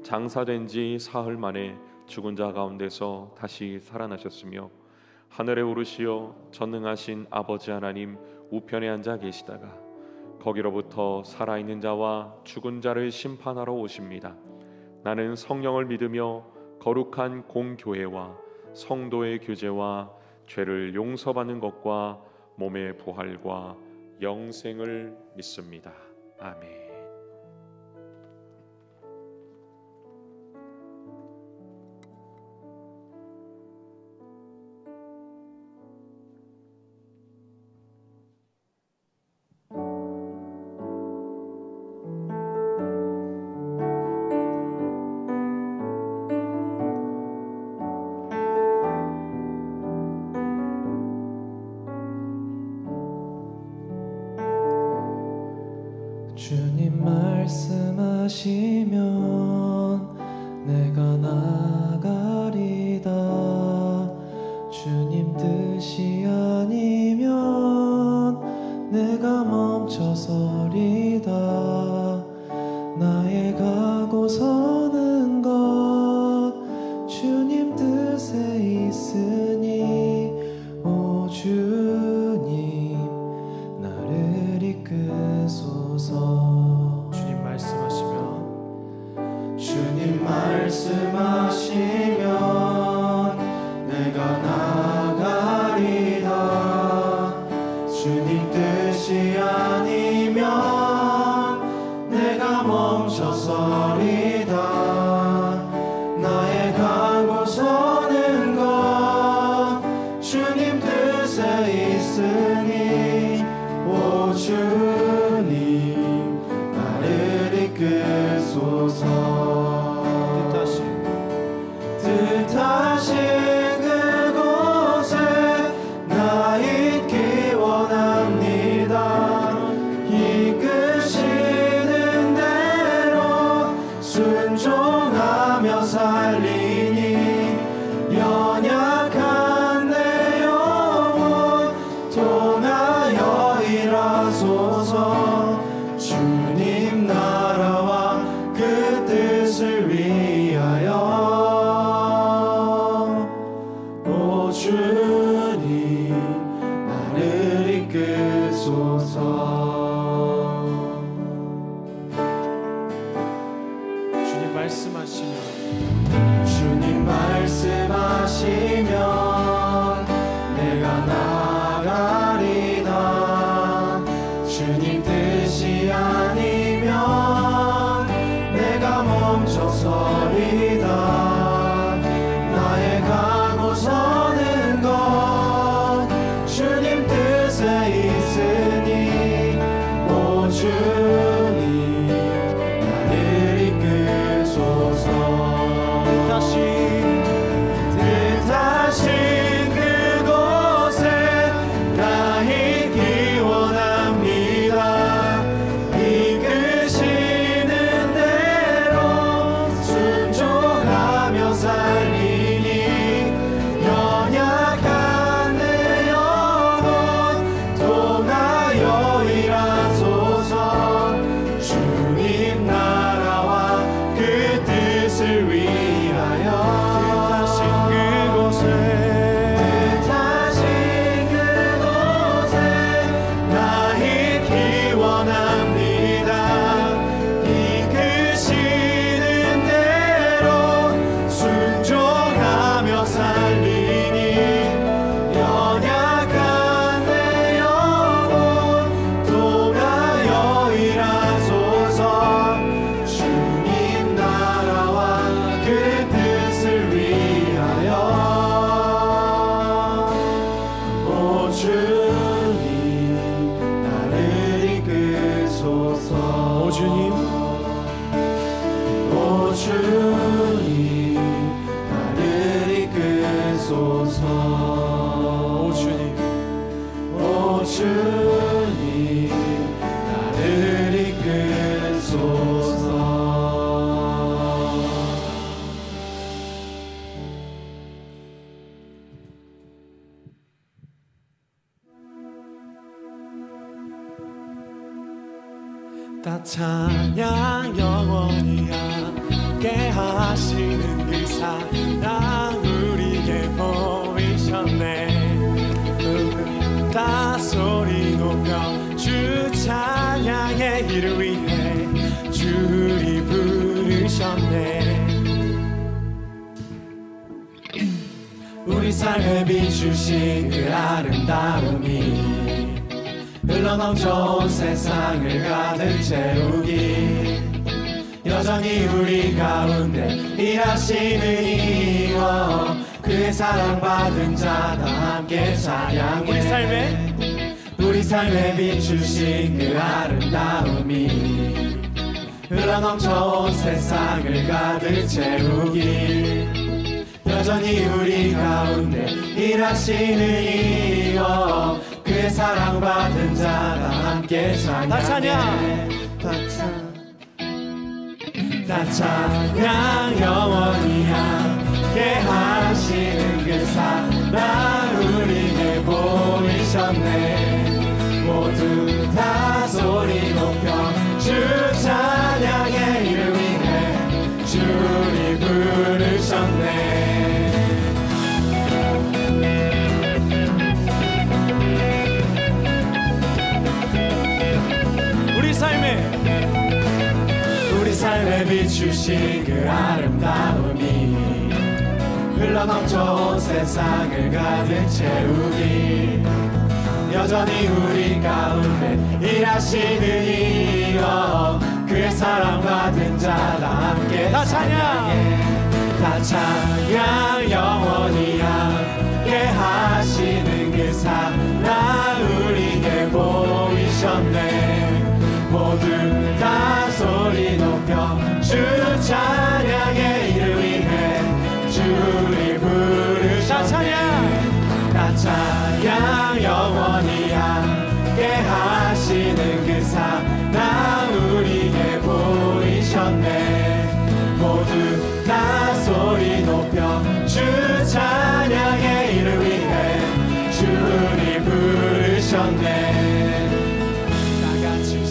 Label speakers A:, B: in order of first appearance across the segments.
A: 장사된 지 사흘 만에 죽은 자 가운데서 다시 살아나셨으며 하늘에 오르시어 전능하신 아버지 하나님 우편에 앉아 계시다가 거기로부터 살아있는 자와 죽은 자를 심판하러 오십니다. 나는 성령을 믿으며 거룩한 공교회와 성도의 교제와 죄를 용서받는 것과 몸의 부활과 영생을 믿습니다. 아멘.
B: 주님 말씀하시면 내가 나가리다. 주님 뜻이 아니면 내가 멈춰서리다. 나의 가고 서는 것 주님 뜻에 있으니 오 주님 나를 이끄소서. 주님 말씀하시면 내가 나가리다. 주님 뜻이 아니면 내가 멈춰서리다. 나의 가고 서는 것 주님 뜻에 있으니 오 주님 나를 이끄소서. 뜻하신 그곳에 나 있기 원합니다. 이끄시는 대로 순종하며 살리니 연약한 내 영혼 통하여 일하소서. 주님 나라와 그 뜻을 위하여 오 주님 나를 이끄소서. 주님 말씀하시면 내가 나가리다. 주님 뜻이 아니면 내가 멈춰서리다. 나의 가고 서는 것 주님 뜻에 있으니 오 주님 나를 이끄소서. 뜻하신 그곳에 나 있기 원합니다. 이끄시는 대로 순종하며 살리니 연약한 내 영혼 통하여 일하소서. 주님 나라와 그 뜻을 위하여 주님 나를 이끄소서. 다 찬양 영원히 하게 함께 하시는 그 사랑 우리에게 보이셨네. 다 소리 높여 주 찬양의 일을 위해 주리 부르셨네. 우리 삶에 비추신 그 아름다움이 흘러넘쳐 온 세상을 가득 채우기, 여전히 우리 가운데 일하시는 이여 그의 사랑받은 자 다 함께 찬양해. 우리 삶에 비추신 그 아름다움이 흘러넘쳐 온 세상을 가득 채우기, 여전히 우리 가운데 일하시는 이여 그의 사랑받은 자 다 함께 찬양해. 다 찬양, 다 찬양. 영원히 함께 하시는 그 사랑 우리에게 보이셨네. 모두 다 소리 높여 주 찬양의 일을 위해 주를 부르셨네. 우리 삶에 비추신 그 아름다움이 흘러넘쳐 온 세상을 가득 채우기, 여전히 우리 가운데 일하시는 이여 그의 사랑받은 자 다 함께 다 찬양해. 다 찬양. 영원히 함께 하시는 그 사랑 우리에게 보이셨네. 모두 다 소리 높여 주 찬양의 일을 위해 주를 부르셨네. 다 찬양, 다 찬양. 영원히 함께 하시는 그 사랑 우리에게 보이셨네. 모두 다 소리 높여 주 찬양의 일을 위해 주를 부르셨네.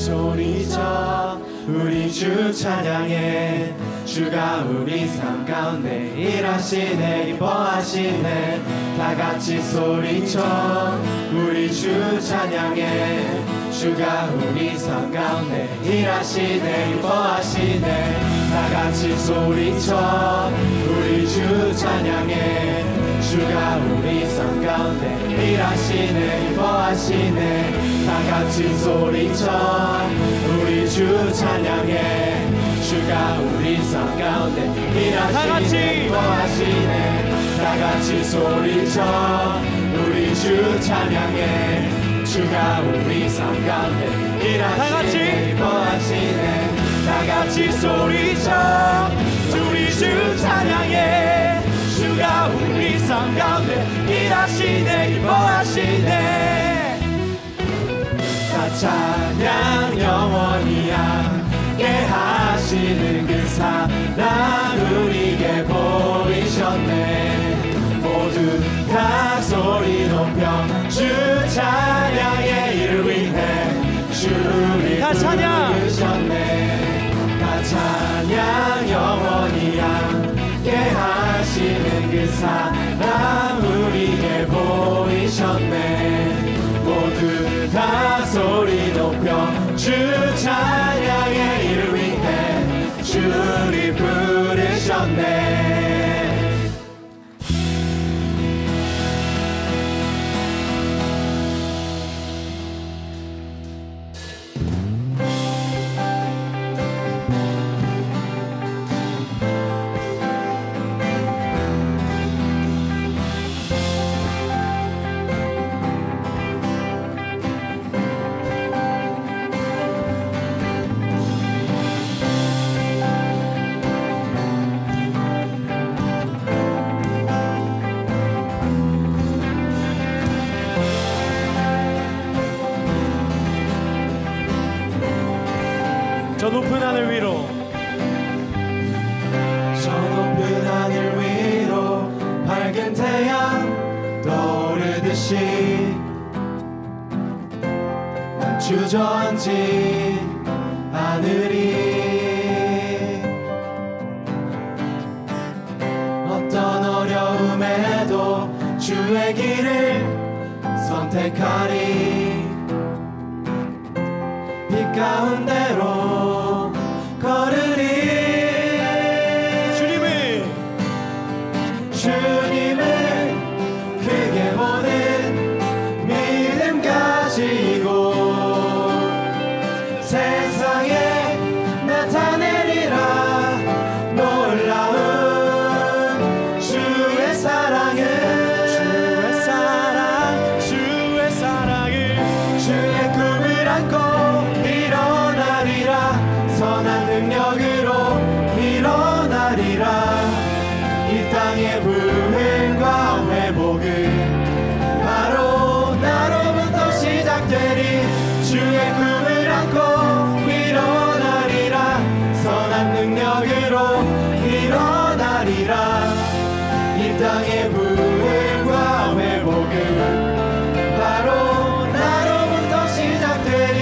B: 소리쳐 우리 주 찬양해. 주가 우리 삶 가운데 일하시네, 기뻐하시네. 다 같이 소리쳐 우리 주 찬양해. 주가 우리 삶 가운데 일하시네, 기뻐하시네. 다 같이 소리쳐 우리 주 찬양해. 주가 우리 삶 가운데 일하시네, 기뻐하시네. 다 같이 소리쳐 우리 주 찬양해. 주가 우리 삶 가운데 일하시네, 기뻐하시네. 다 같이 소리쳐 우리 주 찬양해. 주가 우리 삶 가운데 일하시네, 기뻐하시네. 다 같이 소리쳐 우리 주 찬양해. 주가 우리 삶 가운데 일하시네, 기뻐하시네. 다 찬양. 영원히 함께 하시는 그 사랑 우리에게 보이셨네. 모두 다 소리 높여 주 찬양의 일을 위해 주를 부르셨네. 다 찬양. 영원히 함께 하시는 그 사랑 우리에게 보이셨네. 모두 다 소리 높여 주 찬양의 일을 위해 주를 부르셨네. 저 높은 하늘 위로, 저 높은 하늘 위로 밝은 태양 떠오르듯이 난 주저앉은 하늘이 주의 길을 선택하리. 빛 가운데로 걸으리. 주님을 크게 보는 믿음 가지고 세상에 나타내리라. 놀라운 주의 사랑을, 주의 사랑을, 주의 꿈을 안고 일어나리라. 선한 능력으로 일어나리라. 이 땅의 부흥과 회복은 바로 나로부터 시작되리. 주의 꿈을 안고 일어나리라. 선한 능력으로 일어나리라. 이 땅의 부흥과 회복은 바로 나로부터 시작되리.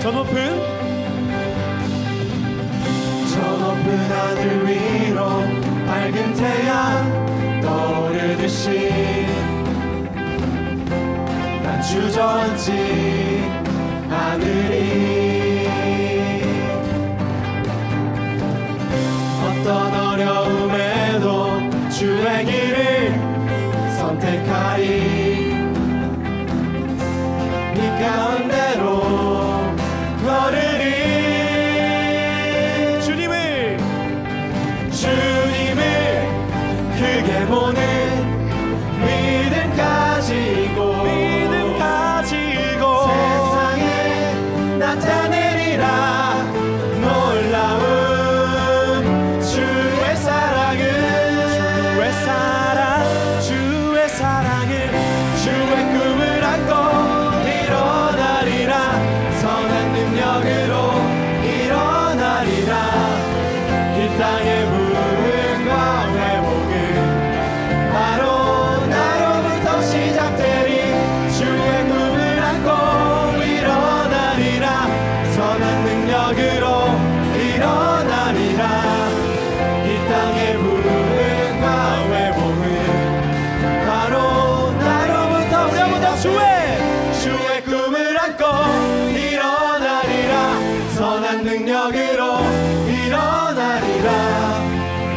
B: 저 높은 하늘 위로 밝은 태양 떠오르듯이 난 주저앉지 않으리. 어떤 어려움에도 주의 길을 선택하리. 빛 가운데로 걸으리. 주님을 크게 보는 믿음 가지고 세상에 나타내리라. 놀라운 주의 사랑을, 주의 꿈을 안고 일어나리라. 선한 능력으로 일어나리라. 이 땅의 부흥과 회복은 바로 나로부터 시작되리. 주의 꿈을 안고 일어나리라. 선한 능력으로 일어나리라. 이 땅의 부흥과 회복은 바로 나로부터 주의 꿈을 안고 일어나리라. 선한 능력으로 일어나리라.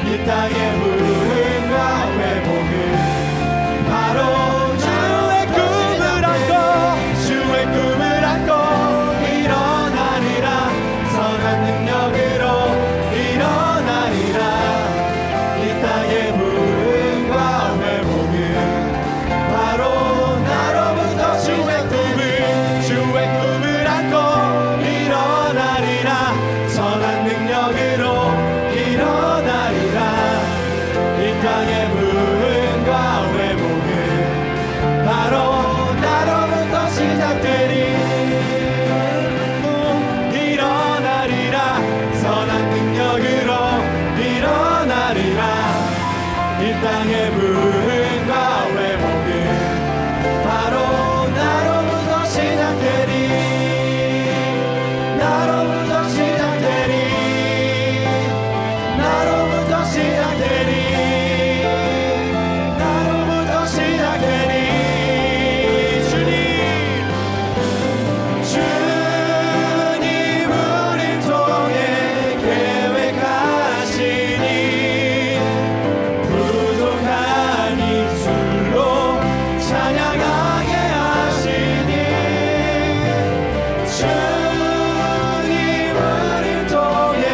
B: 이 땅의 부흥과 회복은 바로 주의 꿈을 안고 일어나리라. 선한 능력으로 일어나리라. 이 땅의 부흥과 회복은 바로 나로부터 주의 꿈을 안고 일어나리라. 선한 능력으로 일어나리라. 이 땅의 부흥과 회복은 바로 나로부터 시작되리. 일어나리라. 선한 능력으로 일어나리라. 이 땅의 부흥과 회복은 바로 나로부터 시작되리. 나로부터 시작되리. 나로부터 시작되리. 나로부터 시작되리. 주님 우릴 통해 계획하시니 부족한 입술로 찬양하게 하시니. 주님 우릴 통해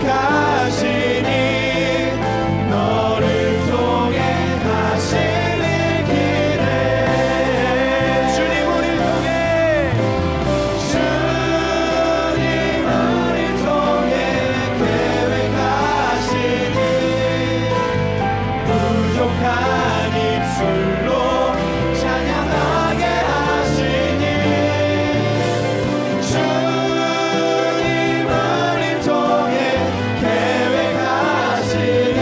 B: 계획하시니 너를 통해 하시길 기대해. 주님 우릴 통해 계획하시니 부족한 입술로 찬양하게 하시니. 주님 우릴 통해 계획하시니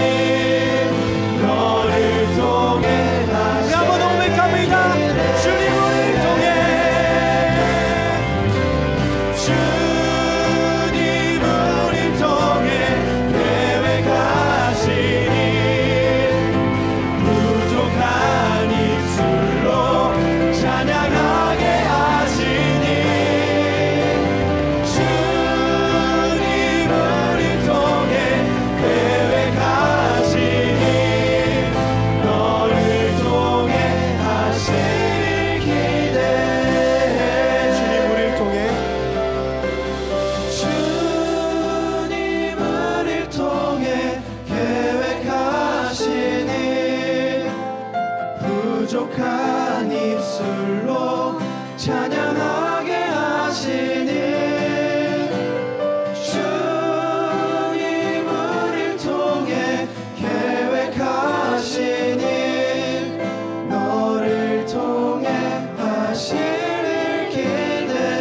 B: 너를 통해 하시길 기대해. 부족한 입술로 찬양하게 하시니 주님 우릴 통해 계획하시니 너를 통해 하실 일 기대해.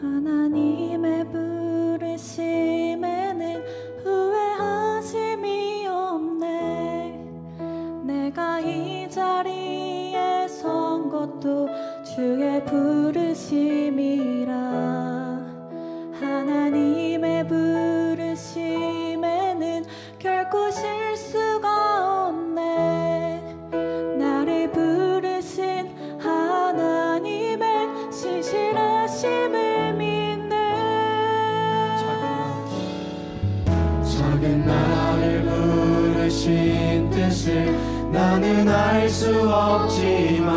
C: 하나님의 부르심에는 후회하심이 없네. 내가 이 자리에 선 것도 주의 부르심이라. 하나님의 부르심에는 결코 실수가 없네. 나를 부르신 하나님의 신실하심을 믿네.
B: 작은 나를 부르신 뜻을 나는 알 수 없지만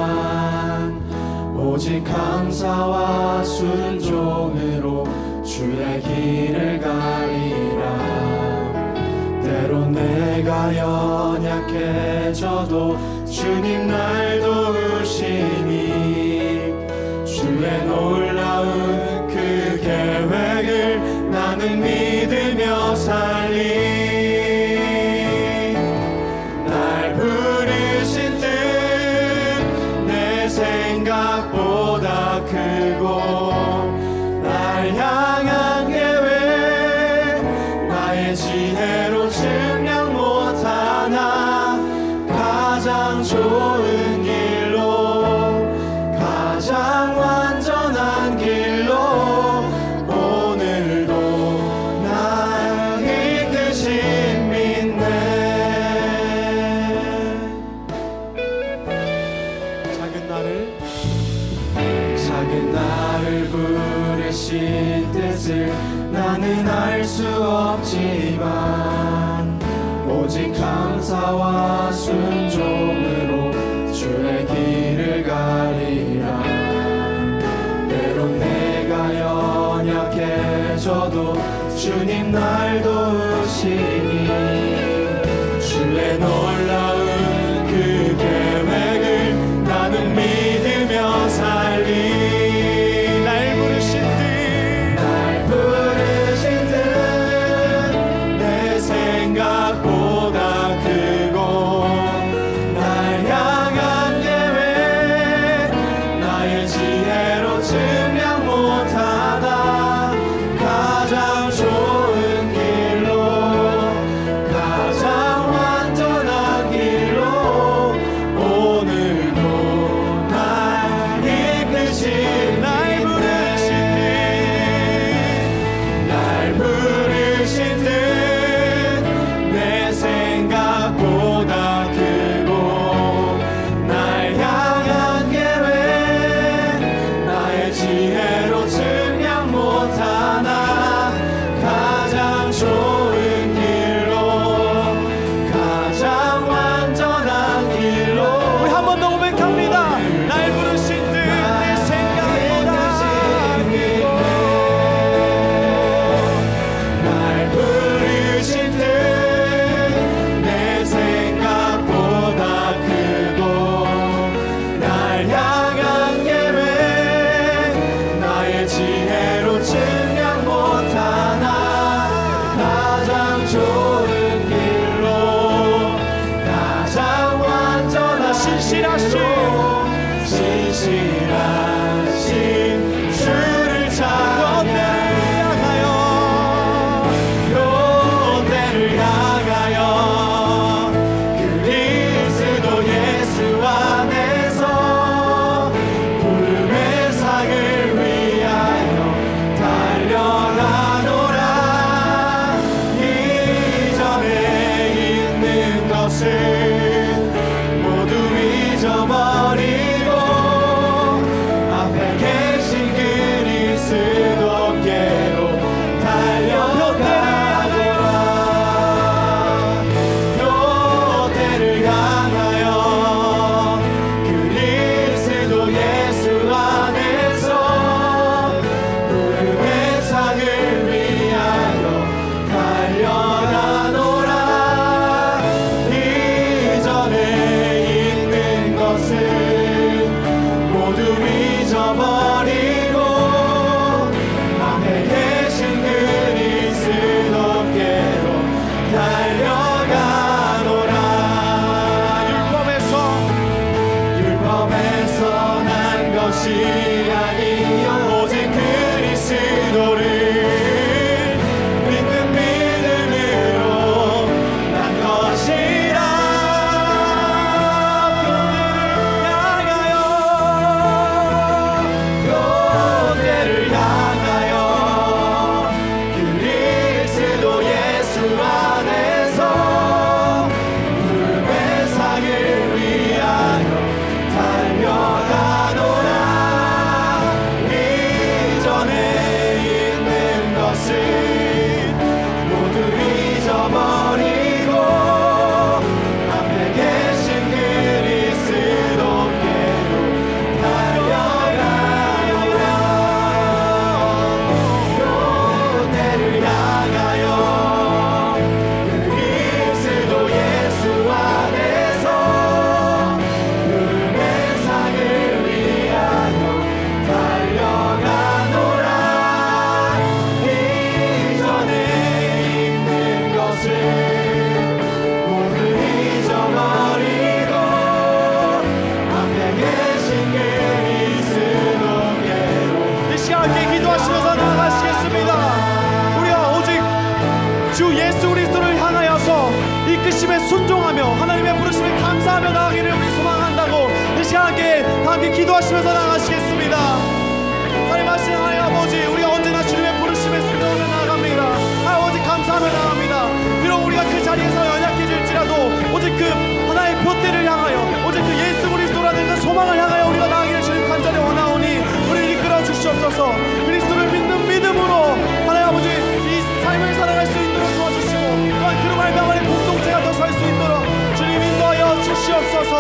B: 오직 감사와 순종으로 주의 길을 가리라. 때론 내가 연약해져도 주님 날 도우시니 주의 놀라운 그 계획을 나는 믿으며 살리. 날 부르신 뜻 내 생각보다 크고 날 향한 계획 나의 지혜로 증량 못하나 가장 좋은 길로 가장 완전한 길로 오늘도 날 이끄신 믿네. 작은 나를 부르신 뜻을 나는 알 수 없지만 오직 감사와 순종으로 주의 길을 가리라. 때론 내가 연약해져도 주님 날 도우시니 주의 놀라운 그 계획을 나는 믿으며 살리. 날 부르신 뜻 내 생각보다 크고 날 향한 계획 나의 지혜로 증량 못하다 가장 좋은 길로 아니요 오직 그리스도를 믿는 믿음으로 난 것이라. 교대를 향하여 그리스도 예수 안에서 삶을 위하여 달려가노라. 이전에 있는 것을 모두 잊어버리고 앞에 계신 그리스도께로 달려가노라. 교대를 향하여 그리스도 예수 안에서 삶을 위하여 달려가노라. 이전에 있는 것을 모두 잊어버리고 앞에 계신 그리스도께로. 이 시간 함께 기도하시면서 나아가시겠습니다. 우리가 오직 주 예수 그리스도를 향하여서 이끄심에 순종하며 하나님의 부르심에 감사하며 나아가기를 우리 소망한다고 이 시간 함께 기도하시면서 나아가시겠습니다. 사랑하신 하나님 아버지, 우리가 언제나 주님의 부르심에 순종하며 나아갑니다. 오직 감사하며 나아갑니다. 비록 우리가 그 자리에서 연약해질지라도 오직 그 하나의 표대를 향하여 오직 그 예수 그리스도라는 그 소망을 향하여 우리가 나아가기를 주님 간절히 원하오니 우리를 이끌어 주시옵소서. 그리스도를 믿는 믿음으로 하나님 아버지 이 삶을 살아갈 수 있도록 도와주시고 또한 그로 말미암아 공동체가 더 설 수 있도록 주님 인도하여 주시옵소서.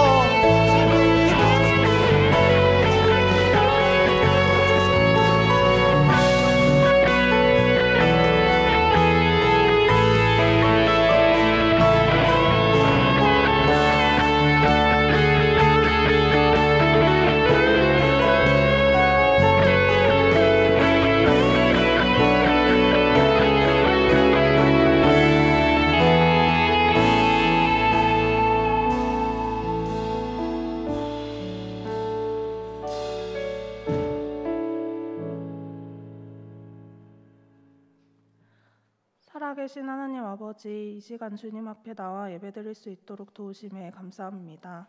D: 살아계신 하나님 아버지, 이 시간 주님 앞에 나와 예배드릴 수 있도록 도우심에 감사합니다.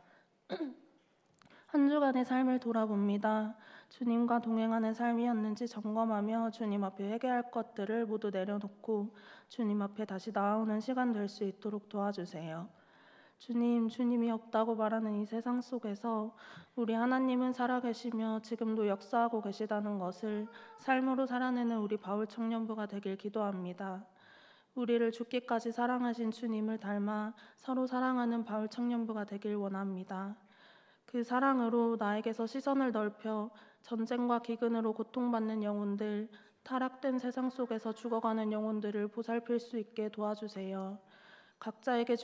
D: 한 주간의 삶을 돌아봅니다. 주님과 동행하는 삶이었는지 점검하며 주님 앞에 회개할 것들을 모두 내려놓고 주님 앞에 다시 나아오는 시간 될 수 있도록 도와주세요. 주님이 없다고 말하는 이 세상 속에서 우리 하나님은 살아계시며 지금도 역사하고 계시다는 것을 삶으로 살아내는 우리 바울 청년부가 되길 기도합니다. 우리를 죽기까지 사랑하신 주님을 닮아 서로 사랑하는 바울 청년부가 되길 원합니다. 그 사랑으로 나에게서 시선을 넓혀 전쟁과 기근으로 고통받는 영혼들, 타락된 세상 속에서 죽어가는 영혼들을 보살필 수 있게 도와주세요. 각자에게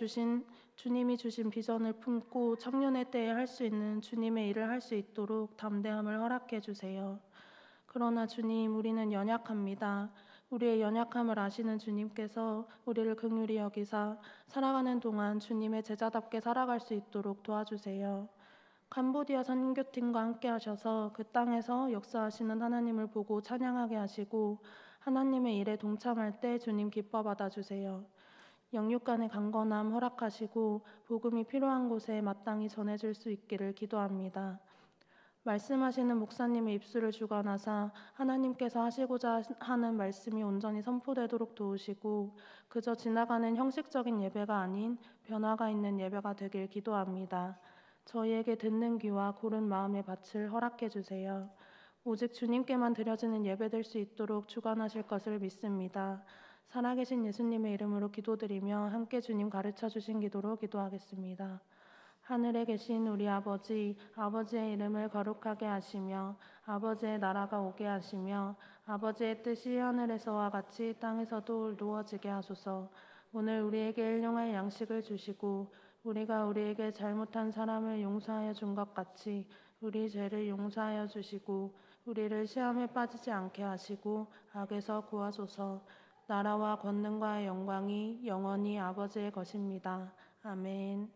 D: 주님이 주신 비전을 품고 청년의 때에 할 수 있는 주님의 일을 할 수 있도록 담대함을 허락해 주세요. 그러나 주님, 우리는 연약합니다. 우리의 연약함을 아시는 주님께서 우리를 긍휼히 여기사 살아가는 동안 주님의 제자답게 살아갈 수 있도록 도와주세요. 캄보디아 선교팀과 함께 하셔서 그 땅에서 역사하시는 하나님을 보고 찬양하게 하시고 하나님의 일에 동참할 때 주님 기뻐 받아주세요. 영육간의 강건함 허락하시고 복음이 필요한 곳에 마땅히 전해질 수 있기를 기도합니다. 말씀하시는 목사님의 입술을 주관하사 하나님께서 하시고자 하는 말씀이 온전히 선포되도록 도우시고 그저 지나가는 형식적인 예배가 아닌 변화가 있는 예배가 되길 기도합니다. 저희에게 듣는 귀와 고른 마음의 밭을 허락해 주세요. 오직 주님께만 드려지는 예배 될 수 있도록 주관하실 것을 믿습니다. 살아계신 예수님의 이름으로 기도드리며 함께 주님 가르쳐 주신 기도로 기도하겠습니다. 하늘에 계신 우리 아버지, 아버지의 이름을 거룩하게 하시며 아버지의 나라가 오게 하시며 아버지의 뜻이 하늘에서와 같이 땅에서도 이루어지게 하소서. 오늘 우리에게 일용할 양식을 주시고 우리가 우리에게 잘못한 사람을 용서하여 준 것 같이 우리 죄를 용서하여 주시고 우리를 시험에 빠지지 않게 하시고 악에서 구하소서. 나라와 권능과 영광이 영원히 아버지의 것입니다. 아멘.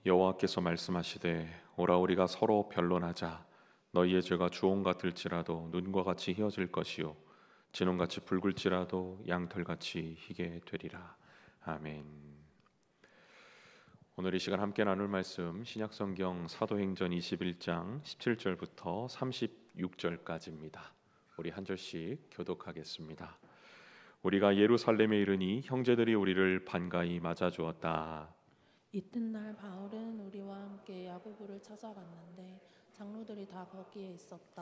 A: 여호와께서 말씀하시되 오라 우리가 서로 변론하자. 너희의 죄가 주홍 같을지라도 눈과 같이 희어질 것이요 진홍같이 붉을지라도 양털같이 희게 되리라. 아멘. 오늘 이 시간 함께 나눌 말씀 신약성경 사도행전 21장 17절부터 36절까지입니다. 우리 한 절씩 교독하겠습니다. 우리가 예루살렘에 이르니 형제들이 우리를 반가이 맞아주었다.
C: 이튿날 바울은 우리와 함께 야고보를 찾아갔는데 장로들이 다 거기에 있었다.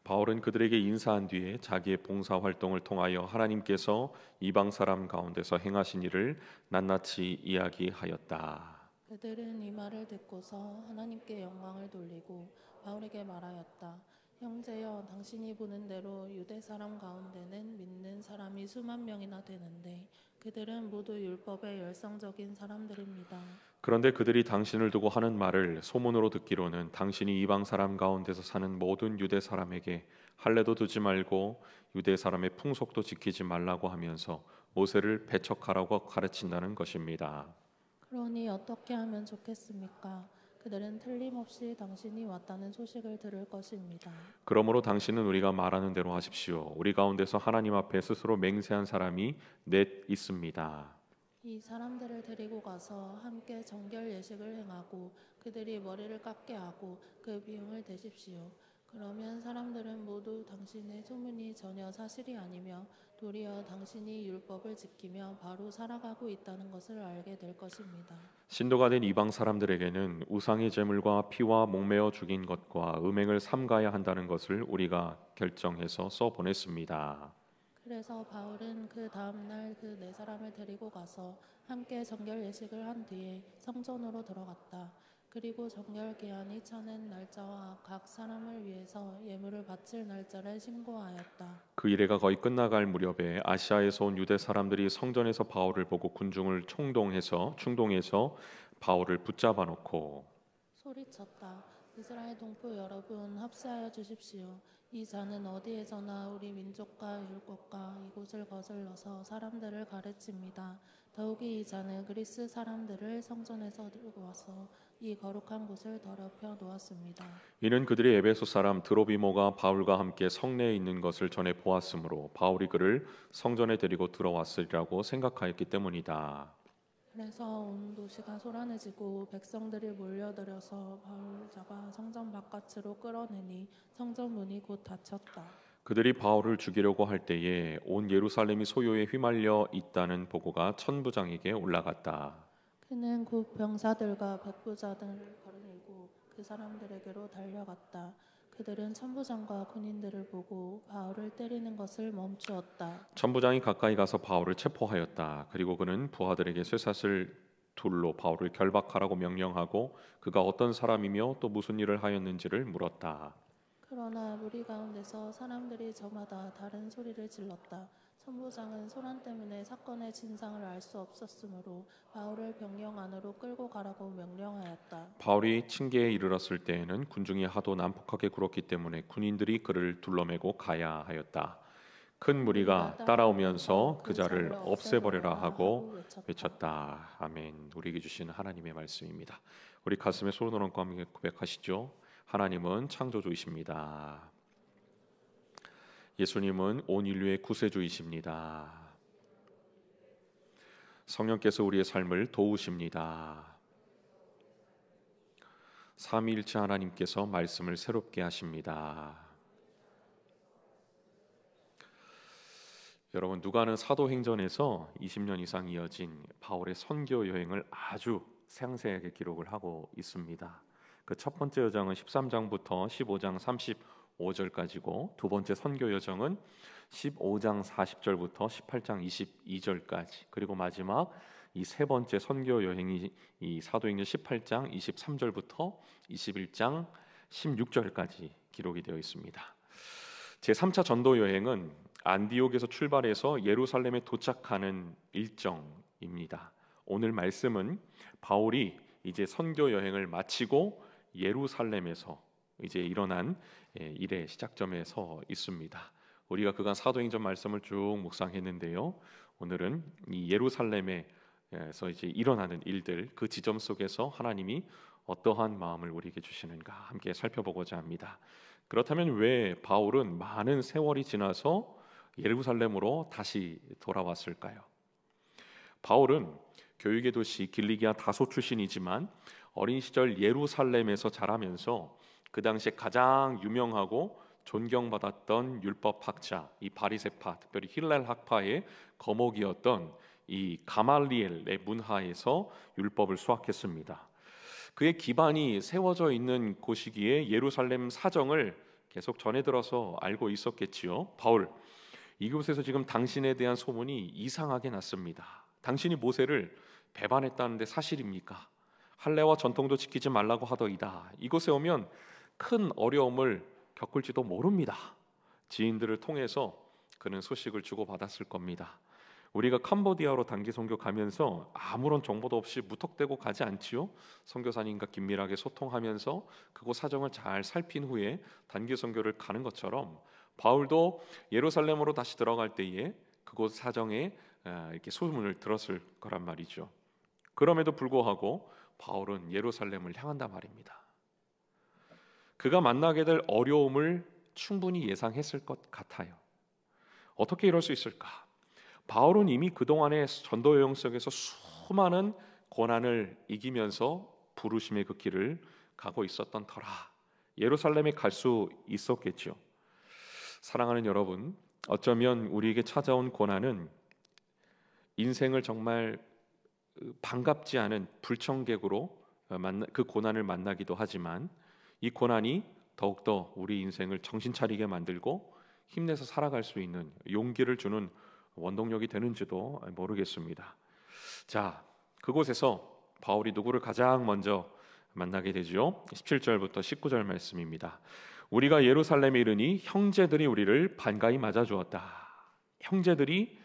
A: 바울은 그들에게 인사한 뒤에 자기의 봉사 활동을 통하여 하나님께서 이방 사람 가운데서 행하신 일을 낱낱이 이야기하였다.
C: 그들은 이 말을 듣고서 하나님께 영광을 돌리고 바울에게 말하였다. 형제여, 당신이 보는 대로 유대 사람 가운데는 믿는 사람이 수만 명이나 되는데 그들은 모두 율법의 열성적인 사람들입니다.
A: 그런데 그들이 당신을 두고 하는 말을 소문으로 듣기로는 당신이 이방 사람 가운데서 사는 모든 유대 사람에게 할례도 두지 말고 유대 사람의 풍속도 지키지 말라고 하면서 모세를 배척하라고 가르친다는 것입니다.
C: 그러니 어떻게 하면 좋겠습니까? 그들은 틀림없이 당신이 왔다는 소식을 들을 것입니다.
A: 그러므로 당신은 우리가 말하는 대로 하십시오. 우리 가운데서 하나님 앞에 스스로 맹세한 사람이 넷 있습니다.
C: 이 사람들을 데리고 가서 함께 정결 예식을 행하고 그들이 머리를 깎게 하고 그 비용을 대십시오. 그러면 사람들은 모두 당신의 소문이 전혀 사실이 아니며 도리어 당신이 율법을 지키며 바로 살아가고 있다는 것을 알게 될 것입니다.
A: 신도가 된 이방 사람들에게는 우상의 제물과 피와 목매어 죽인 것과 음행을 삼가야 한다는 것을 우리가 결정해서 써보냈습니다.
C: 그래서 바울은 그 다음 날 그 네 사람을 데리고 가서 함께 정결 예식을 한 뒤에 성전으로 들어갔다. 그리고 정결 기한이 차는 날짜와 각 사람을 위해서 예물을 바칠 날짜를 신고하였다.
A: 그 이래가 거의 끝나갈 무렵에 아시아에서 온 유대 사람들이 성전에서 바울을 보고 군중을 충동해서 바울을 붙잡아 놓고
C: 소리쳤다. 이스라엘 동포 여러분, 합세하여 주십시오. 이 자는 어디에서나 우리 민족과 율법과 이곳을 거슬러서 사람들을 가르칩니다. 더욱이 이 자는 그리스 사람들을 성전에서 들고 와서 이 거룩한 곳을 더럽혀 놓았습니다.
A: 이는 그들이 에베소 사람 드로비모가 바울과 함께 성내에 있는 것을 전에 보았으므로 바울이 그를 성전에 데리고 들어왔으리라고 생각하였기 때문이다.
C: 그래서 온 도시가 소란해지고 백성들이 몰려들어서 바울을 잡아 성전 바깥으로 끌어내니 성전 문이 곧 닫혔다.
A: 그들이 바울을 죽이려고 할 때에 온 예루살렘이 소요에 휘말려 있다는 보고가 천부장에게 올라갔다.
C: 그는 곧 병사들과 백부자들을 거느리고 그 사람들에게로 달려갔다. 그들은 천부장과 군인들을 보고 바울을 때리는 것을 멈추었다.
A: 천부장이 가까이 가서 바울을 체포하였다. 그리고 그는 부하들에게 쇠사슬 둘로 바울을 결박하라고 명령하고 그가 어떤 사람이며 또 무슨 일을 하였는지를 물었다.
C: 그러나 무리 가운데서 사람들이 저마다 다른 소리를 질렀다. 천부장은 소란 때문에 사건의 진상을 알 수 없었으므로 바울을 병영 안으로 끌고 가라고 명령하였다.
A: 바울이 층계에 이르렀을 때에는 군중이 하도 난폭하게 굴었기 때문에 군인들이 그를 둘러매고 가야 하였다. 큰 무리가 따라오면서 그 자를 없애버려라 하고 외쳤다. 아멘. 우리에게 주신 하나님의 말씀입니다. 우리 가슴에 소리 얹고 함께 고백하시죠. 하나님은 창조주이십니다. 예수님은 온 인류의 구세주이십니다. 성령께서 우리의 삶을 도우십니다. 삼위일체 하나님께서 말씀을 새롭게 하십니다. 여러분, 누가는 사도행전에서 20년 이상 이어진 바울의 선교 여행을 아주 상세하게 기록을 하고 있습니다. 그 첫 번째 여정은 13장부터 15장 35절까지고 두 번째 선교 여정은 15장 40절부터 18장 22절까지, 그리고 마지막 이 세 번째 선교 여행이 이 사도행전 18장 23절부터 21장 16절까지 기록이 되어 있습니다. 제3차 전도 여행은 안디옥에서 출발해서 예루살렘에 도착하는 일정입니다. 오늘 말씀은 바울이 이제 선교 여행을 마치고 예루살렘에서 이제 일어난 일의 시작점에 서 있습니다. 우리가 그간 사도행전 말씀을 쭉 묵상했는데요. 오늘은 이 예루살렘에 에서 이제 일어나는 일들, 그 지점 속에서 하나님이 어떠한 마음을 우리에게 주시는가 함께 살펴보고자 합니다. 그렇다면 왜 바울은 많은 세월이 지나서 예루살렘으로 다시 돌아왔을까요? 바울은 교육의 도시 길리기아 다소 출신이지만 어린 시절 예루살렘에서 자라면서 그 당시에 가장 유명하고 존경받았던 율법학자 이 바리새파, 특별히 힐렐 학파의 거목이었던 이 가말리엘의 문하에서 율법을 수학했습니다. 그의 기반이 세워져 있는 곳이기에 예루살렘 사정을 계속 전해 들어서 알고 있었겠지요. 바울, 이곳에서 지금 당신에 대한 소문이 이상하게 났습니다. 당신이 모세를 배반했다는데 사실입니까? 할례와 전통도 지키지 말라고 하더이다. 이곳에 오면 큰 어려움을 겪을지도 모릅니다. 지인들을 통해서 그는 소식을 주고받았을 겁니다. 우리가 캄보디아로 단기 선교 가면서 아무런 정보도 없이 무턱대고 가지 않지요. 선교사님과 긴밀하게 소통하면서 그곳 사정을 잘 살핀 후에 단기 선교를 가는 것처럼 바울도 예루살렘으로 다시 들어갈 때에 그곳 사정에 이렇게 소문을 들었을 거란 말이죠. 그럼에도 불구하고 바울은 예루살렘을 향한단 말입니다. 그가 만나게 될 어려움을 충분히 예상했을 것 같아요. 어떻게 이럴 수 있을까? 바울은 이미 그동안의 전도 여행 속에서 수많은 고난을 이기면서 부르심의 그 길을 가고 있었던 터라 예루살렘에 갈 수 있었겠죠. 사랑하는 여러분, 어쩌면 우리에게 찾아온 고난은 인생을 정말 반갑지 않은 불청객으로 그 고난을 만나기도 하지만 이 고난이 더욱더 우리 인생을 정신 차리게 만들고 힘내서 살아갈 수 있는 용기를 주는 원동력이 되는지도 모르겠습니다. 자, 그곳에서 바울이 누구를 가장 먼저 만나게 되죠. 17절부터 19절 말씀입니다. 우리가 예루살렘에 이르니 형제들이 우리를 반가이 맞아주었다. 형제들이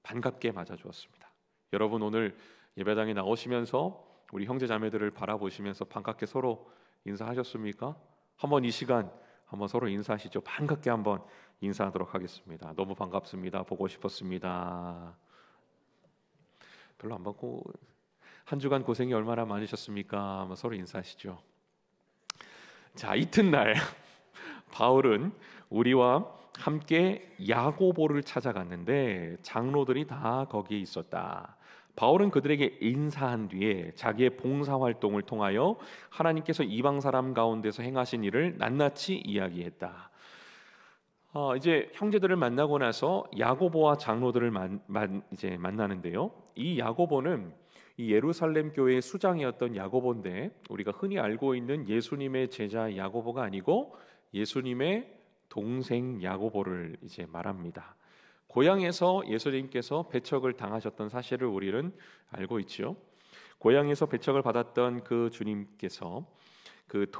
A: 반갑게 맞아주었습니다. 여러분 오늘 예배당에 나오시면서 우리 형제 자매들을 바라보시면서 반갑게 서로 인사하셨습니까? 한번 이 시간 한번 서로 인사하시죠. 반갑게 한번 인사하도록 하겠습니다. 너무 반갑습니다. 보고 싶었습니다. 별로 안 받고 한 주간 고생이 얼마나 많으셨습니까? 한번 서로 인사하시죠. 자, 이튿날 바울은 우리와 함께 야고보를 찾아갔는데 장로들이 다 거기에 있었다. 바울은 그들에게 인사한 뒤에 자기의 봉사활동을 통하여 하나님께서 이방 사람 가운데서 행하신 일을 낱낱이 이야기했다. 이제 형제들을 만나고 나서 야고보와 장로들을 이제 만나는데요. 이 야고보는 이 예루살렘 교회의 수장이었던 야고보인데 우리가 흔히 알고 있는 예수님의 제자 야고보가 아니고 예수님의 동생 야고보를 이제 말합니다. 고향에서 예수님께서 배척을 당하셨던 사실을 우리는 알고 있지요. 고향에서 배척을 받았던 그 주님께서 그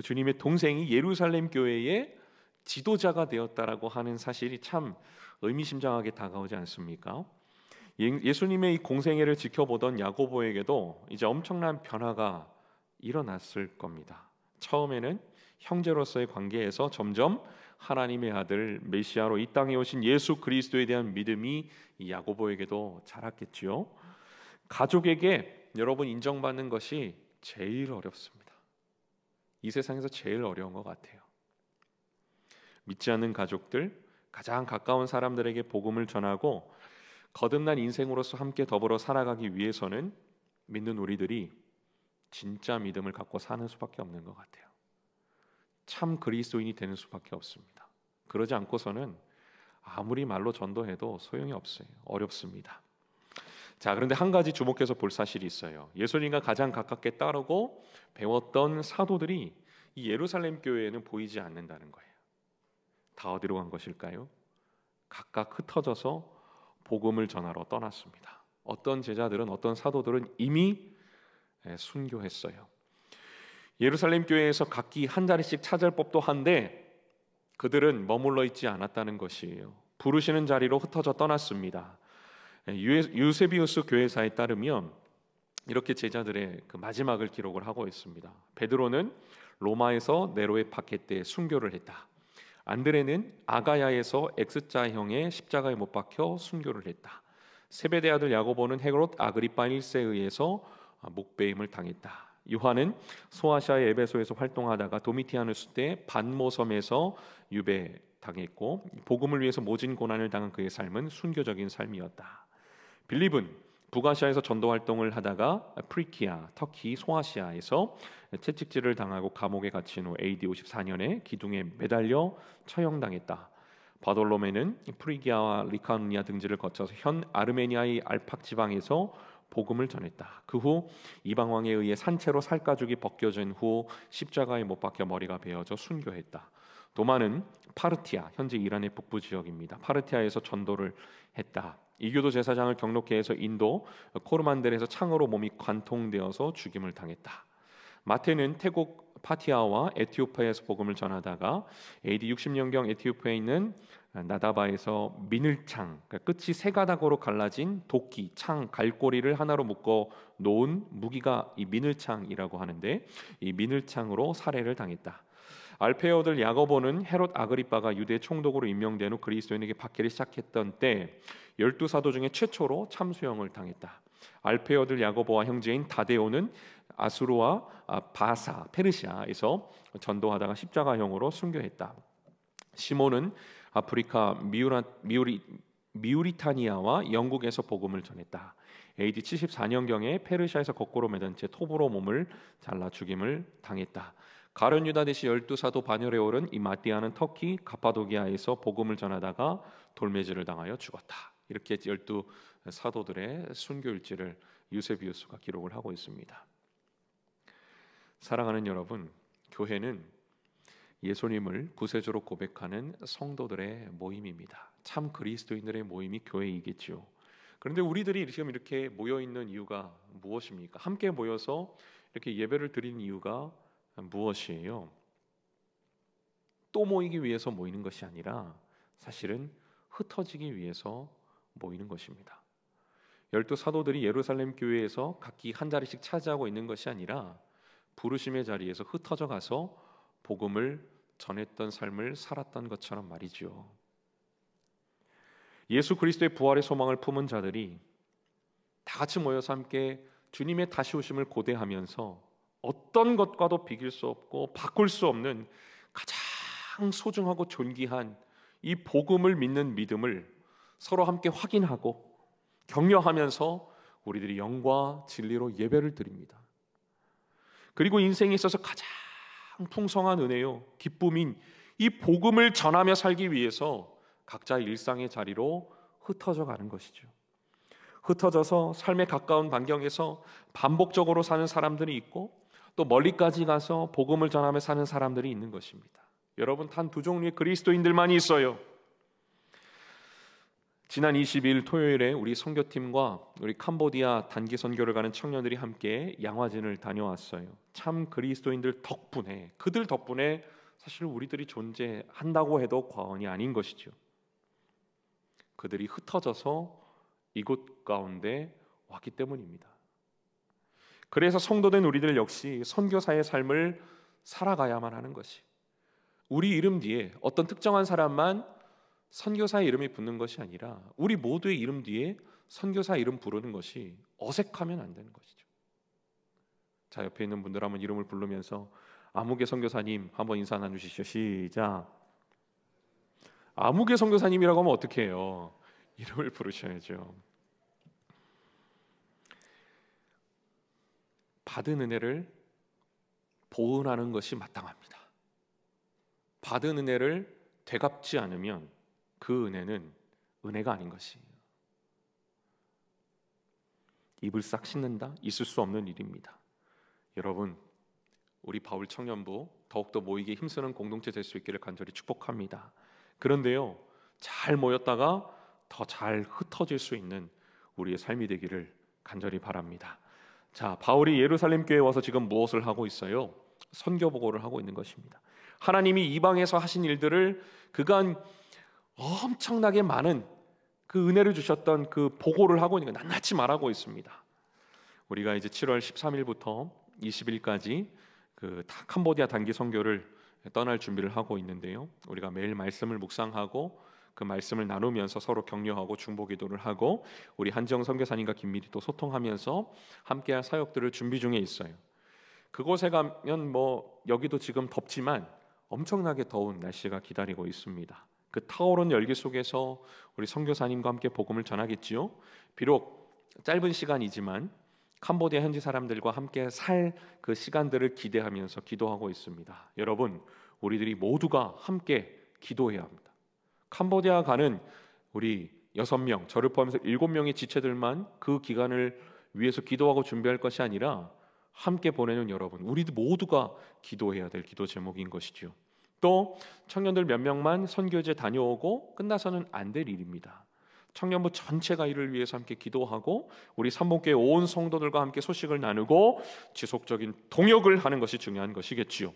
A: 주님의 동생이 예루살렘 교회의 지도자가 되었다라고 하는 사실이 참 의미심장하게 다가오지 않습니까? 예수님의 이 공생애를 지켜보던 야고보에게도 이제 엄청난 변화가 일어났을 겁니다. 처음에는 형제로서의 관계에서 점점 하나님의 아들 메시아로 이 땅에 오신 예수 그리스도에 대한 믿음이 이 야고보에게도 자랐겠지요. 가족에게 여러분 인정받는 것이 제일 어렵습니다. 이 세상에서 제일 어려운 것 같아요. 믿지 않는 가족들, 가장 가까운 사람들에게 복음을 전하고 거듭난 인생으로서 함께 더불어 살아가기 위해서는 믿는 우리들이 진짜 믿음을 갖고 사는 수밖에 없는 것 같아요. 참 그리스도인이 되는 수밖에 없습니다. 그러지 않고서는 아무리 말로 전도해도 소용이 없어요. 어렵습니다. 자, 그런데 한 가지 주목해서 볼 사실이 있어요. 예수님과 가장 가깝게 따르고 배웠던 사도들이 이 예루살렘 교회에는 보이지 않는다는 거예요. 다 어디로 간 것일까요? 각각 흩어져서 복음을 전하러 떠났습니다. 어떤 제자들은, 어떤 사도들은 이미 순교했어요. 예루살렘 교회에서 각기 한 자리씩 찾을 법도 한데 그들은 머물러 있지 않았다는 것이에요. 부르시는 자리로 흩어져 떠났습니다. 유세비우스 교회사에 따르면 이렇게 제자들의 그 마지막을 기록을 하고 있습니다. 베드로는 로마에서 네로의 박해 때 순교를 했다. 안드레는 아가야에서 X자형의 십자가에 못 박혀 순교를 했다. 세베대 아들 야고보는 헤롯 아그리파 1세에 의해서 목배임을 당했다. 요한은 소아시아의 에베소에서 활동하다가 도미티아누스 때 반모섬에서 유배당했고 복음을 위해서 모진 고난을 당한 그의 삶은 순교적인 삶이었다. 빌립은 북아시아에서 전도 활동을 하다가 프리키아, 터키, 소아시아에서 채찍질을 당하고 감옥에 갇힌 후 AD 54년에 기둥에 매달려 처형당했다. 바돌로메는 프리기아와 리카누니아 등지를 거쳐서 현 아르메니아의 알팍 지방에서 복음을 전했다. 그 후 이방 왕에 의해 산채로 살가죽이 벗겨진 후 십자가에 못 박혀 머리가 베어져 순교했다. 도마는 파르티아, 현재 이란의 북부 지역입니다. 파르티아에서 전도를 했다. 이교도 제사장을 경록케 해서 인도 코르만델에서 창으로 몸이 관통되어서 죽임을 당했다. 마태는 태국 파티아와 에티오피아에서 복음을 전하다가 AD 60년경 에티오피아에 있는 나다바에서 미늘창, 그러니까 끝이 세 가닥으로 갈라진 도끼, 창, 갈고리를 하나로 묶어 놓은 무기가 이 미늘창이라고 하는데 이 미늘창으로 살해를 당했다. 알페오들 야고보는 헤롯 아그리빠가 유대 총독으로 임명된 후 그리스도인에게 박해를 시작했던 때 12사도 중에 최초로 참수형을 당했다. 알페오들 야고보와 형제인 다데오는 아수르와 바사, 페르시아에서 전도하다가 십자가형으로 순교했다. 시몬은 아프리카 미우리타니아와 영국에서 복음을 전했다. AD 74년경에 페르시아에서 거꾸로 매던 채 톱으로 몸을 잘라 죽임을 당했다. 가룟 유다 대시 12사도 반열에 오른 이 마띠아는 터키 가파도기아에서 복음을 전하다가 돌매질을 당하여 죽었다. 이렇게 12사도들의 순교일지를 유세비우스가 기록을 하고 있습니다. 사랑하는 여러분, 교회는 예수님을 구세주로 고백하는 성도들의 모임입니다. 참 그리스도인들의 모임이 교회이겠지요. 그런데 우리들이 지금 이렇게 모여 있는 이유가 무엇입니까? 함께 모여서 이렇게 예배를 드리는 이유가 무엇이에요? 또 모이기 위해서 모이는 것이 아니라 사실은 흩어지기 위해서 모이는 것입니다. 12사도들이 예루살렘 교회에서 각기 한 자리씩 차지하고 있는 것이 아니라 부르심의 자리에서 흩어져 가서 복음을 전했던 삶을 살았던 것처럼 말이죠. 예수 그리스도의 부활의 소망을 품은 자들이 다 같이 모여서 함께 주님의 다시 오심을 고대하면서 어떤 것과도 비길 수 없고 바꿀 수 없는 가장 소중하고 존귀한 이 복음을 믿는 믿음을 서로 함께 확인하고 격려하면서 우리들이 영과 진리로 예배를 드립니다. 그리고 인생에 있어서 가장 풍성한 은혜요, 기쁨인 이 복음을 전하며 살기 위해서 각자의 일상의 자리로 흩어져 가는 것이죠. 흩어져서 삶에 가까운 반경에서 반복적으로 사는 사람들이 있고 또 멀리까지 가서 복음을 전하며 사는 사람들이 있는 것입니다. 여러분, 단 두 종류의 그리스도인들만이 있어요. 지난 20일 토요일에 우리 선교팀과 우리 캄보디아 단기 선교를 가는 청년들이 함께 양화진을 다녀왔어요. 참 그리스도인들 덕분에, 그들 덕분에 사실 우리들이 존재한다고 해도 과언이 아닌 것이죠. 그들이 흩어져서 이곳 가운데 왔기 때문입니다. 그래서 성도된 우리들 역시 선교사의 삶을 살아가야만 하는 것이, 우리 이름 뒤에 어떤 특정한 사람만 선교사의 이름이 붙는 것이 아니라 우리 모두의 이름 뒤에 선교사 이름 부르는 것이 어색하면 안 되는 것이죠. 자, 옆에 있는 분들 한번 이름을 부르면서 아무개 선교사님 한번 인사 나누시죠. 시작. 아무개 선교사님이라고 하면 어떻게 해요? 이름을 부르셔야죠. 받은 은혜를 보은하는 것이 마땅합니다. 받은 은혜를 되갚지 않으면 그 은혜는 은혜가 아닌 것이에요. 입을 싹 씻는다? 있을 수 없는 일입니다. 여러분, 우리 바울 청년부 더욱더 모이기에 힘쓰는 공동체 될 수 있기를 간절히 축복합니다. 그런데요, 잘 모였다가 더 잘 흩어질 수 있는 우리의 삶이 되기를 간절히 바랍니다. 자, 바울이 예루살렘 교회에 와서 지금 무엇을 하고 있어요? 선교 보고를 하고 있는 것입니다. 하나님이 이방에서 하신 일들을 그간 엄청나게 많은 그 은혜를 주셨던 그 보고를 하고 있는 거 낱낱이 말하고 있습니다. 우리가 이제 7월 13일부터 20일까지 그 캄보디아 단기 선교를 떠날 준비를 하고 있는데요. 우리가 매일 말씀을 묵상하고 그 말씀을 나누면서 서로 격려하고 중보기도를 하고 우리 한지영 선교사님과 긴밀히 또 소통하면서 함께할 사역들을 준비 중에 있어요. 그곳에 가면 여기도 지금 덥지만 엄청나게 더운 날씨가 기다리고 있습니다. 그 타오른 열기 속에서 우리 선교사님과 함께 복음을 전하겠지요. 비록 짧은 시간이지만 캄보디아 현지 사람들과 함께 살 그 시간들을 기대하면서 기도하고 있습니다. 여러분, 우리들이 모두가 함께 기도해야 합니다. 캄보디아 가는 우리 6명, 저를 포함해서 7명의 지체들만 그 기간을 위해서 기도하고 준비할 것이 아니라 함께 보내는 여러분, 우리도 모두가 기도해야 될 기도 제목인 것이죠. 또 청년들 몇 명만 선교제 다녀오고 끝나서는 안 될 일입니다. 청년부 전체가 이를 위해서 함께 기도하고 우리 삼봉교회 온 성도들과 함께 소식을 나누고 지속적인 동역을 하는 것이 중요한 것이겠지요.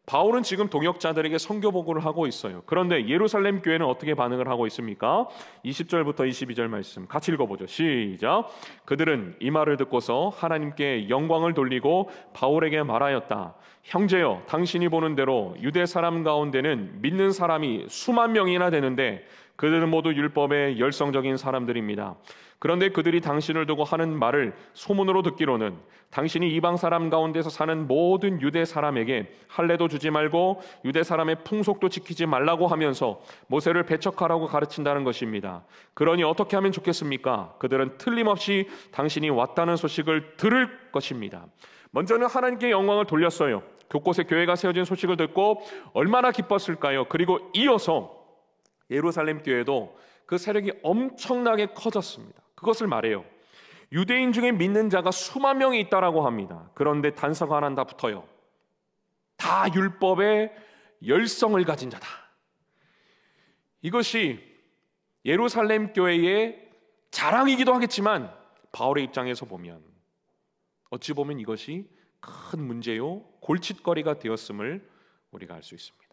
A: 바울은 지금 동역자들에게 선교 보고를 하고 있어요. 그런데 예루살렘 교회는 어떻게 반응을 하고 있습니까? 20절부터 22절 말씀 같이 읽어보죠. 시작. 그들은 이 말을 듣고서 하나님께 영광을 돌리고 바울에게 말하였다. 형제여, 당신이 보는 대로 유대 사람 가운데는 믿는 사람이 수만 명이나 되는데 그들은 모두 율법의 열성적인 사람들입니다. 그런데 그들이 당신을 두고 하는 말을 소문으로 듣기로는 당신이 이방 사람 가운데서 사는 모든 유대 사람에게 할례도 주지 말고 유대 사람의 풍속도 지키지 말라고 하면서 모세를 배척하라고 가르친다는 것입니다. 그러니 어떻게 하면 좋겠습니까? 그들은 틀림없이 당신이 왔다는 소식을 들을 것입니다. 먼저는 하나님께 영광을 돌렸어요. 곳곳에 교회가 세워진 소식을 듣고 얼마나 기뻤을까요? 그리고 이어서 예루살렘 교회도 그 세력이 엄청나게 커졌습니다. 그것을 말해요. 유대인 중에 믿는 자가 수만 명이 있다라고 합니다. 그런데 단서가 하나 다 붙어요. 다 율법의 열성을 가진 자다. 이것이 예루살렘 교회의 자랑이기도 하겠지만 바울의 입장에서 보면 어찌 보면 이것이 큰 문제요 골칫거리가 되었음을 우리가 알 수 있습니다.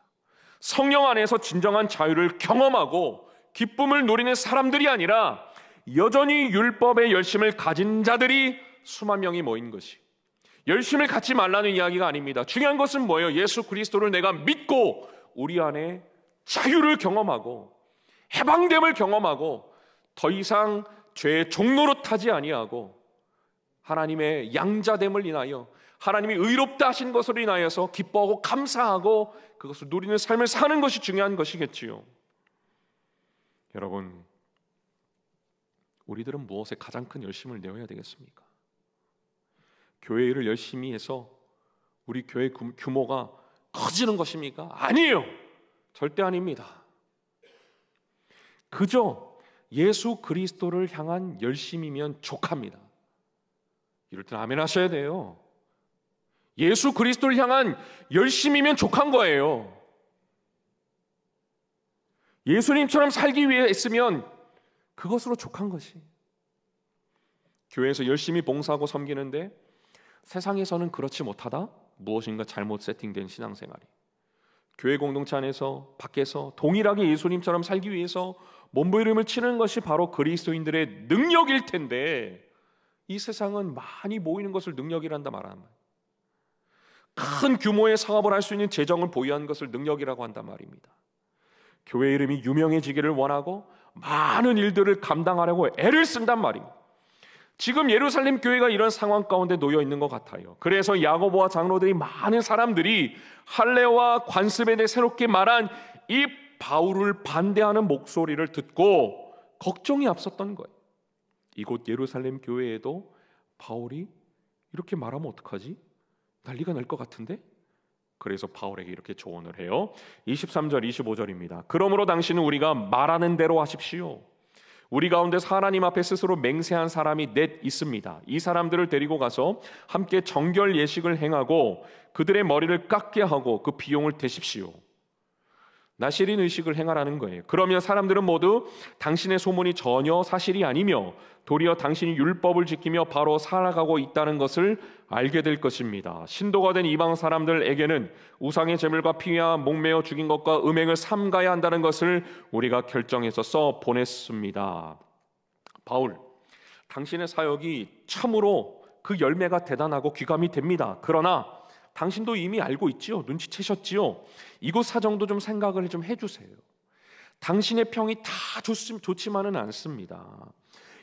A: 성령 안에서 진정한 자유를 경험하고 기쁨을 누리는 사람들이 아니라 여전히 율법의 열심을 가진 자들이 수만 명이 모인 것이, 열심을 갖지 말라는 이야기가 아닙니다. 중요한 것은 뭐예요? 예수 그리스도를 내가 믿고 우리 안에 자유를 경험하고 해방됨을 경험하고 더 이상 죄의 종로로 타지 아니하고 하나님의 양자됨을 인하여 하나님이 의롭다 하신 것으로 인하여서 기뻐하고 감사하고 그것을 누리는 삶을 사는 것이 중요한 것이겠지요. 여러분, 우리들은 무엇에 가장 큰 열심을 내어야 되겠습니까? 교회 일을 열심히 해서 우리 교회 규모가 커지는 것입니까? 아니에요. 절대 아닙니다. 그저 예수 그리스도를 향한 열심이면 족합니다. 이럴 땐 아멘 하셔야 돼요. 예수 그리스도를 향한 열심이면 족한 거예요. 예수님처럼 살기 위해 했으면 그것으로 족한 것이. 교회에서 열심히 봉사하고 섬기는데 세상에서는 그렇지 못하다? 무엇인가 잘못 세팅된 신앙생활이. 교회 공동체 안에서 밖에서 동일하게 예수님처럼 살기 위해서 몸부림을 치는 것이 바로 그리스도인들의 능력일 텐데 이 세상은 많이 모이는 것을 능력이란다 말하는 말이에요. 큰 규모의 사업을 할 수 있는 재정을 보유한 것을 능력이라고 한단 말입니다. 교회 이름이 유명해지기를 원하고 많은 일들을 감당하려고 애를 쓴단 말입니다. 지금 예루살렘 교회가 이런 상황 가운데 놓여 있는 것 같아요. 그래서 야고보와 장로들이 많은 사람들이 할례와 관습에 대해 새롭게 말한 이 바울을 반대하는 목소리를 듣고 걱정이 앞섰던 거예요. 이곳 예루살렘 교회에도 바울이 이렇게 말하면 어떡하지? 난리가 날 것 같은데? 그래서 바울에게 이렇게 조언을 해요. 23절 25절입니다. 그러므로 당신은 우리가 말하는 대로 하십시오. 우리 가운데서 하나님 앞에 스스로 맹세한 사람이 넷 있습니다. 이 사람들을 데리고 가서 함께 정결 예식을 행하고 그들의 머리를 깎게 하고 그 비용을 대십시오. 나실인 의식을 행하라는 거예요. 그러면 사람들은 모두 당신의 소문이 전혀 사실이 아니며 도리어 당신이 율법을 지키며 바로 살아가고 있다는 것을 알게 될 것입니다. 신도가 된 이방 사람들에게는 우상의 제물과 피와 목매어 죽인 것과 음행을 삼가야 한다는 것을 우리가 결정해서 써 보냈습니다. 바울, 당신의 사역이 참으로 그 열매가 대단하고 귀감이 됩니다. 그러나 당신도 이미 알고 있지요. 눈치채셨지요. 이곳 사정도 좀 생각을 좀 해주세요. 당신의 평이 다 좋지만은 않습니다.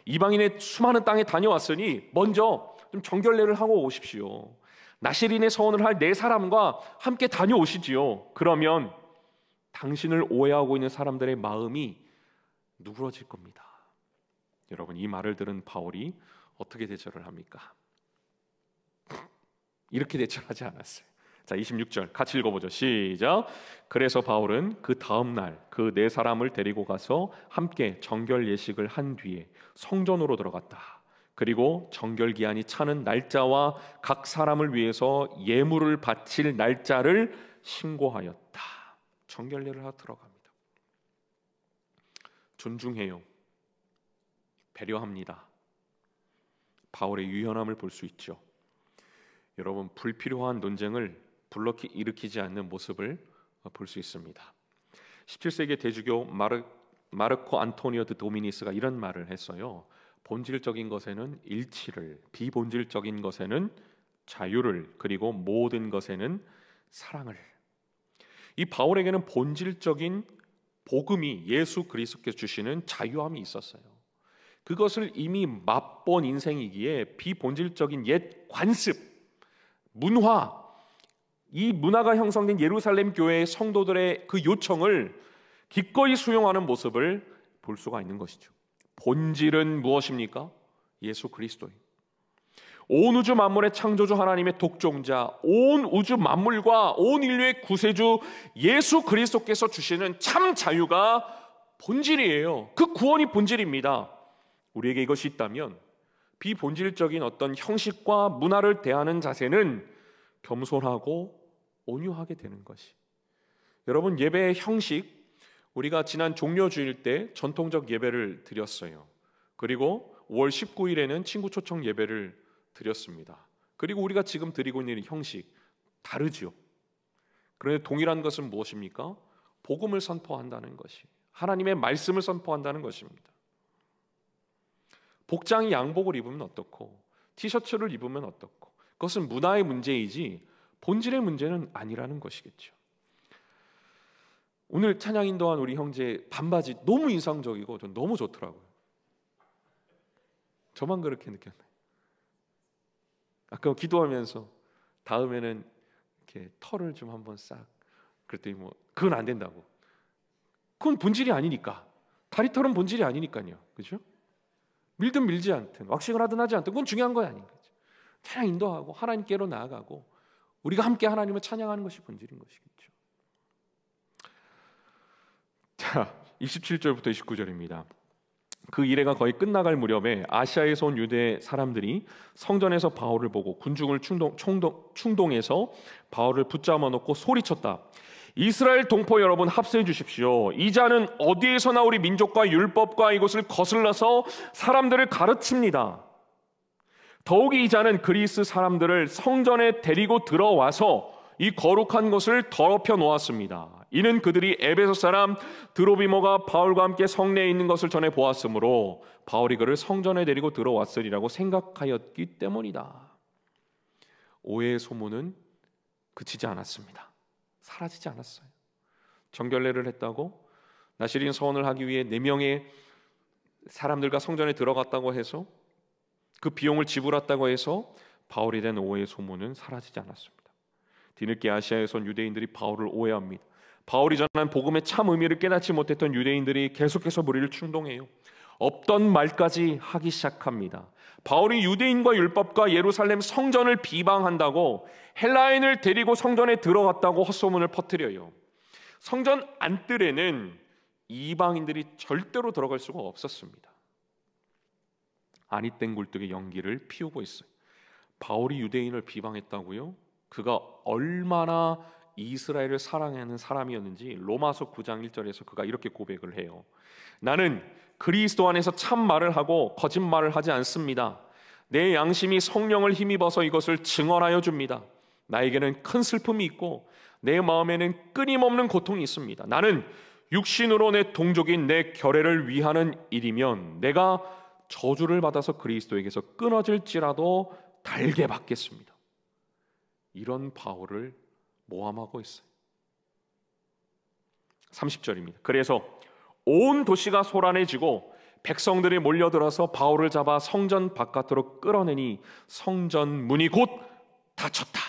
A: 이방인의 수많은 땅에 다녀왔으니 먼저 좀 정결례를 하고 오십시오. 나시린의 서원을 할 네 사람과 함께 다녀오시지요. 그러면 당신을 오해하고 있는 사람들의 마음이 누그러질 겁니다. 여러분, 이 말을 들은 바울이 어떻게 대처를 합니까? 이렇게 대처하지 않았어요. 자, 26절 같이 읽어보죠. 시작. 그래서 바울은 그 다음 날 그 네 사람을 데리고 가서 함께 정결 예식을 한 뒤에 성전으로 들어갔다. 그리고 정결 기한이 차는 날짜와 각 사람을 위해서 예물을 바칠 날짜를 신고하였다. 정결례를 하러 들어갑니다. 존중해요. 배려합니다. 바울의 유연함을 볼 수 있죠. 여러분, 불필요한 논쟁을 일으키지 않는 모습을 볼 수 있습니다. 17세기 대주교 마르코 안토니오 드 도미니스가 이런 말을 했어요. 본질적인 것에는 일치를, 비본질적인 것에는 자유를, 그리고 모든 것에는 사랑을. 이 바울에게는 본질적인 복음이 예수 그리스도께서 주시는 자유함이 있었어요. 그것을 이미 맛본 인생이기에 비본질적인 옛 관습, 문화, 이 문화가 형성된 예루살렘 교회의 성도들의 그 요청을 기꺼이 수용하는 모습을 볼 수가 있는 것이죠. 본질은 무엇입니까? 예수 그리스도예요. 온 우주 만물의 창조주 하나님의 독종자, 온 우주 만물과 온 인류의 구세주 예수 그리스도께서 주시는 참 자유가 본질이에요. 그 구원이 본질입니다. 우리에게 이것이 있다면 비본질적인 어떤 형식과 문화를 대하는 자세는 겸손하고 온유하게 되는 것이. 여러분, 예배의 형식, 우리가 지난 종료주일 때 전통적 예배를 드렸어요. 그리고 5월 19일에는 친구 초청 예배를 드렸습니다. 그리고 우리가 지금 드리고 있는 형식 다르죠. 그런데 동일한 것은 무엇입니까? 복음을 선포한다는 것이, 하나님의 말씀을 선포한다는 것입니다. 복장이 양복을 입으면 어떻고 티셔츠를 입으면 어떻고, 그것은 문화의 문제이지 본질의 문제는 아니라는 것이겠죠. 오늘 찬양 인도한 우리 형제 반바지 너무 인상적이고 전 너무 좋더라고요. 저만 그렇게 느꼈나요? 아까 기도하면서 다음에는 이렇게 털을 좀 한번 싹, 그랬더니 그건 안 된다고. 그건 본질이 아니니까. 다리털은 본질이 아니니까요. 그렇죠? 밀든 밀지 않든, 왁싱을 하든 하지 않든 그건 중요한 거 아닌 거죠. 찬양 인도하고 하나님께로 나아가고 우리가 함께 하나님을 찬양하는 것이 본질인 것이겠죠. 자, 27절부터 29절입니다. 그 이래가 거의 끝나갈 무렵에 아시아에서 온 유대 사람들이 성전에서 바울을 보고 군중을 충동해서 바울을 붙잡아 놓고 소리쳤다. 이스라엘 동포 여러분, 합세해 주십시오. 이 자는 어디에서나 우리 민족과 율법과 이것을 거슬러서 사람들을 가르칩니다. 더욱이 이 자는 그리스 사람들을 성전에 데리고 들어와서 이 거룩한 것을 더럽혀 놓았습니다. 이는 그들이 에베소 사람 드로비모가 바울과 함께 성내에 있는 것을 전해 보았으므로 바울이 그를 성전에 데리고 들어왔으리라고 생각하였기 때문이다. 오해의 소문은 그치지 않았습니다. 사라지지 않았어요. 정결례를 했다고, 나시린 서원을 하기 위해 4명의 사람들과 성전에 들어갔다고 해서, 그 비용을 지불했다고 해서 바울에 대한 오해의 소문은 사라지지 않았습니다. 뒤늦게 아시아에서 온 유대인들이 바울을 오해합니다. 바울이 전한 복음의 참 의미를 깨닫지 못했던 유대인들이 계속해서 무리를 충동해요. 없던 말까지 하기 시작합니다. 바울이 유대인과 율법과 예루살렘 성전을 비방한다고 헬라인을 데리고 성전에 들어갔다고 헛소문을 퍼뜨려요. 성전 안뜰에는 이방인들이 절대로 들어갈 수가 없었습니다. 아니땡 굴뚝의 연기를 피우고 있어요. 바울이 유대인을 비방했다고요? 그가 얼마나 이스라엘을 사랑하는 사람이었는지 로마서 9장 1절에서 그가 이렇게 고백을 해요. 나는 그리스도 안에서 참말을 하고 거짓말을 하지 않습니다. 내 양심이 성령을 힘입어서 이것을 증언하여 줍니다. 나에게는 큰 슬픔이 있고 내 마음에는 끊임없는 고통이 있습니다. 나는 육신으로 내 동족인 내 결례를 위하는 일이면 내가 저주를 받아서 그리스도에게서 끊어질지라도 달게 받겠습니다. 이런 바울을 모함하고 있어요. 30절입니다. 그래서 온 도시가 소란해지고 백성들이 몰려들어서 바울을 잡아 성전 바깥으로 끌어내니 성전 문이 곧 닫혔다.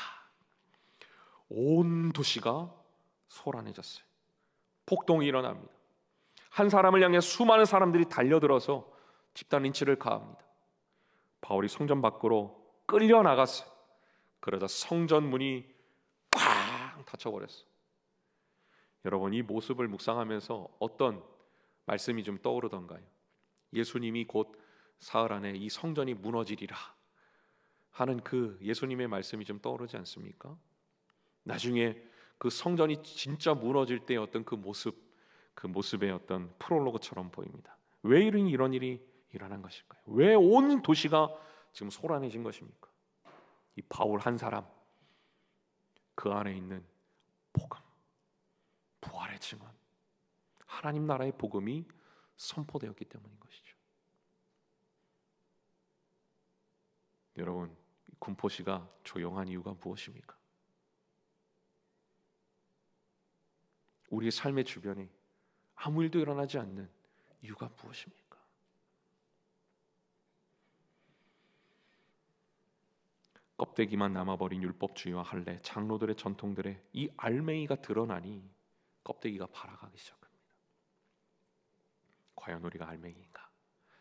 A: 온 도시가 소란해졌어요. 폭동이 일어납니다. 한 사람을 향해 수많은 사람들이 달려들어서 집단 린치를 가합니다. 바울이 성전 밖으로 끌려 나갔어요. 그러자 성전 문이 쾅 닫혀버렸어요. 여러분, 이 모습을 묵상하면서 어떤 말씀이 좀 떠오르던가요? 예수님이 곧 사흘 안에 이 성전이 무너지리라 하는 그 예수님의 말씀이 좀 떠오르지 않습니까? 나중에 그 성전이 진짜 무너질 때의 어떤 그 모습의 어떤 프롤로그처럼 보입니다. 왜 이런 일이 일어난 것일까요? 왜 온 도시가 지금 소란해진 것입니까? 이 바울 한 사람, 그 안에 있는 복음, 부활의 증언, 하나님 나라의 복음이 선포되었기 때문인 것이죠. 여러분, 군포시가 조용한 이유가 무엇입니까? 우리의 삶의 주변에 아무 일도 일어나지 않는 이유가 무엇입니까? 껍데기만 남아버린 율법주의와 할례, 장로들의 전통들의 이 알맹이가 드러나니 껍데기가 발아가기 시작합니다. 과연 우리가 알맹이인가?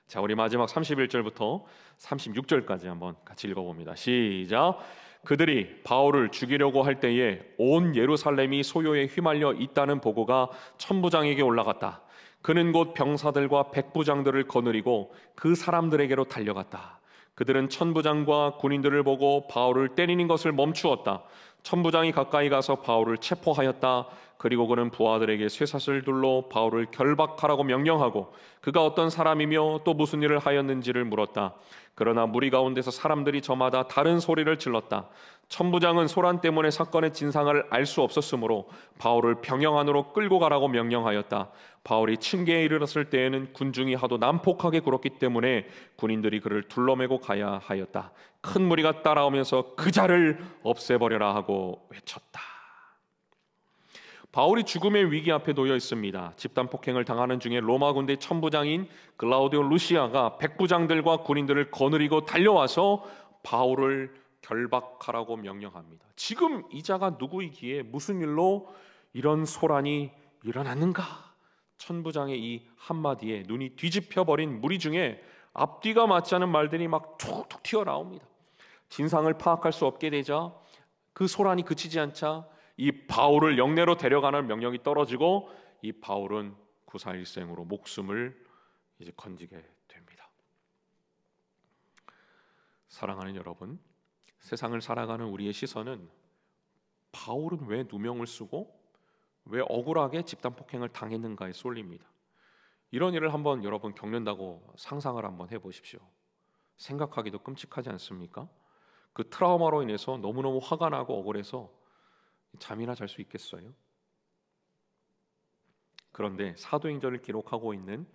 A: 자, 우리 마지막 31절부터 36절까지 한번 같이 읽어봅니다. 시작. 그들이 바울을 죽이려고 할 때에 온 예루살렘이 소요에 휘말려 있다는 보고가 천부장에게 올라갔다. 그는 곧 병사들과 백부장들을 거느리고 그 사람들에게로 달려갔다. 그들은 천부장과 군인들을 보고 바울을 때리는 것을 멈추었다. 천부장이 가까이 가서 바울을 체포하였다. 그리고 그는 부하들에게 쇠사슬 둘로 바울을 결박하라고 명령하고 그가 어떤 사람이며 또 무슨 일을 하였는지를 물었다. 그러나 무리 가운데서 사람들이 저마다 다른 소리를 질렀다. 천부장은 소란 때문에 사건의 진상을 알 수 없었으므로 바울을 병영 안으로 끌고 가라고 명령하였다. 바울이 층계에 이르렀을 때에는 군중이 하도 난폭하게 굴었기 때문에 군인들이 그를 둘러매고 가야 하였다. 큰 무리가 따라오면서 그 자를 없애버려라 하고 외쳤다. 바울이 죽음의 위기 앞에 놓여 있습니다. 집단 폭행을 당하는 중에 로마 군대 천부장인 글라우디오 루시아가 백부장들과 군인들을 거느리고 달려와서 바울을 결박하라고 명령합니다. 지금 이 자가 누구이기에 무슨 일로 이런 소란이 일어났는가? 천부장의 이 한마디에 눈이 뒤집혀버린 무리 중에 앞뒤가 맞지 않은 말들이 막 툭툭 튀어나옵니다. 진상을 파악할 수 없게 되자 그 소란이 그치지 않자 이 바울을 영내로 데려가는 명령이 떨어지고 이 바울은 구사일생으로 목숨을 이제 건지게 됩니다. 사랑하는 여러분, 세상을 살아가는 우리의 시선은 바울은 왜 누명을 쓰고 왜 억울하게 집단 폭행을 당했는가에 쏠립니다. 이런 일을 한번 여러분 겪는다고 상상을 한번 해보십시오. 생각하기도 끔찍하지 않습니까? 그 트라우마로 인해서 너무너무 화가 나고 억울해서 잠이나 잘 수 있겠어요? 그런데 사도행전을 기록하고 있는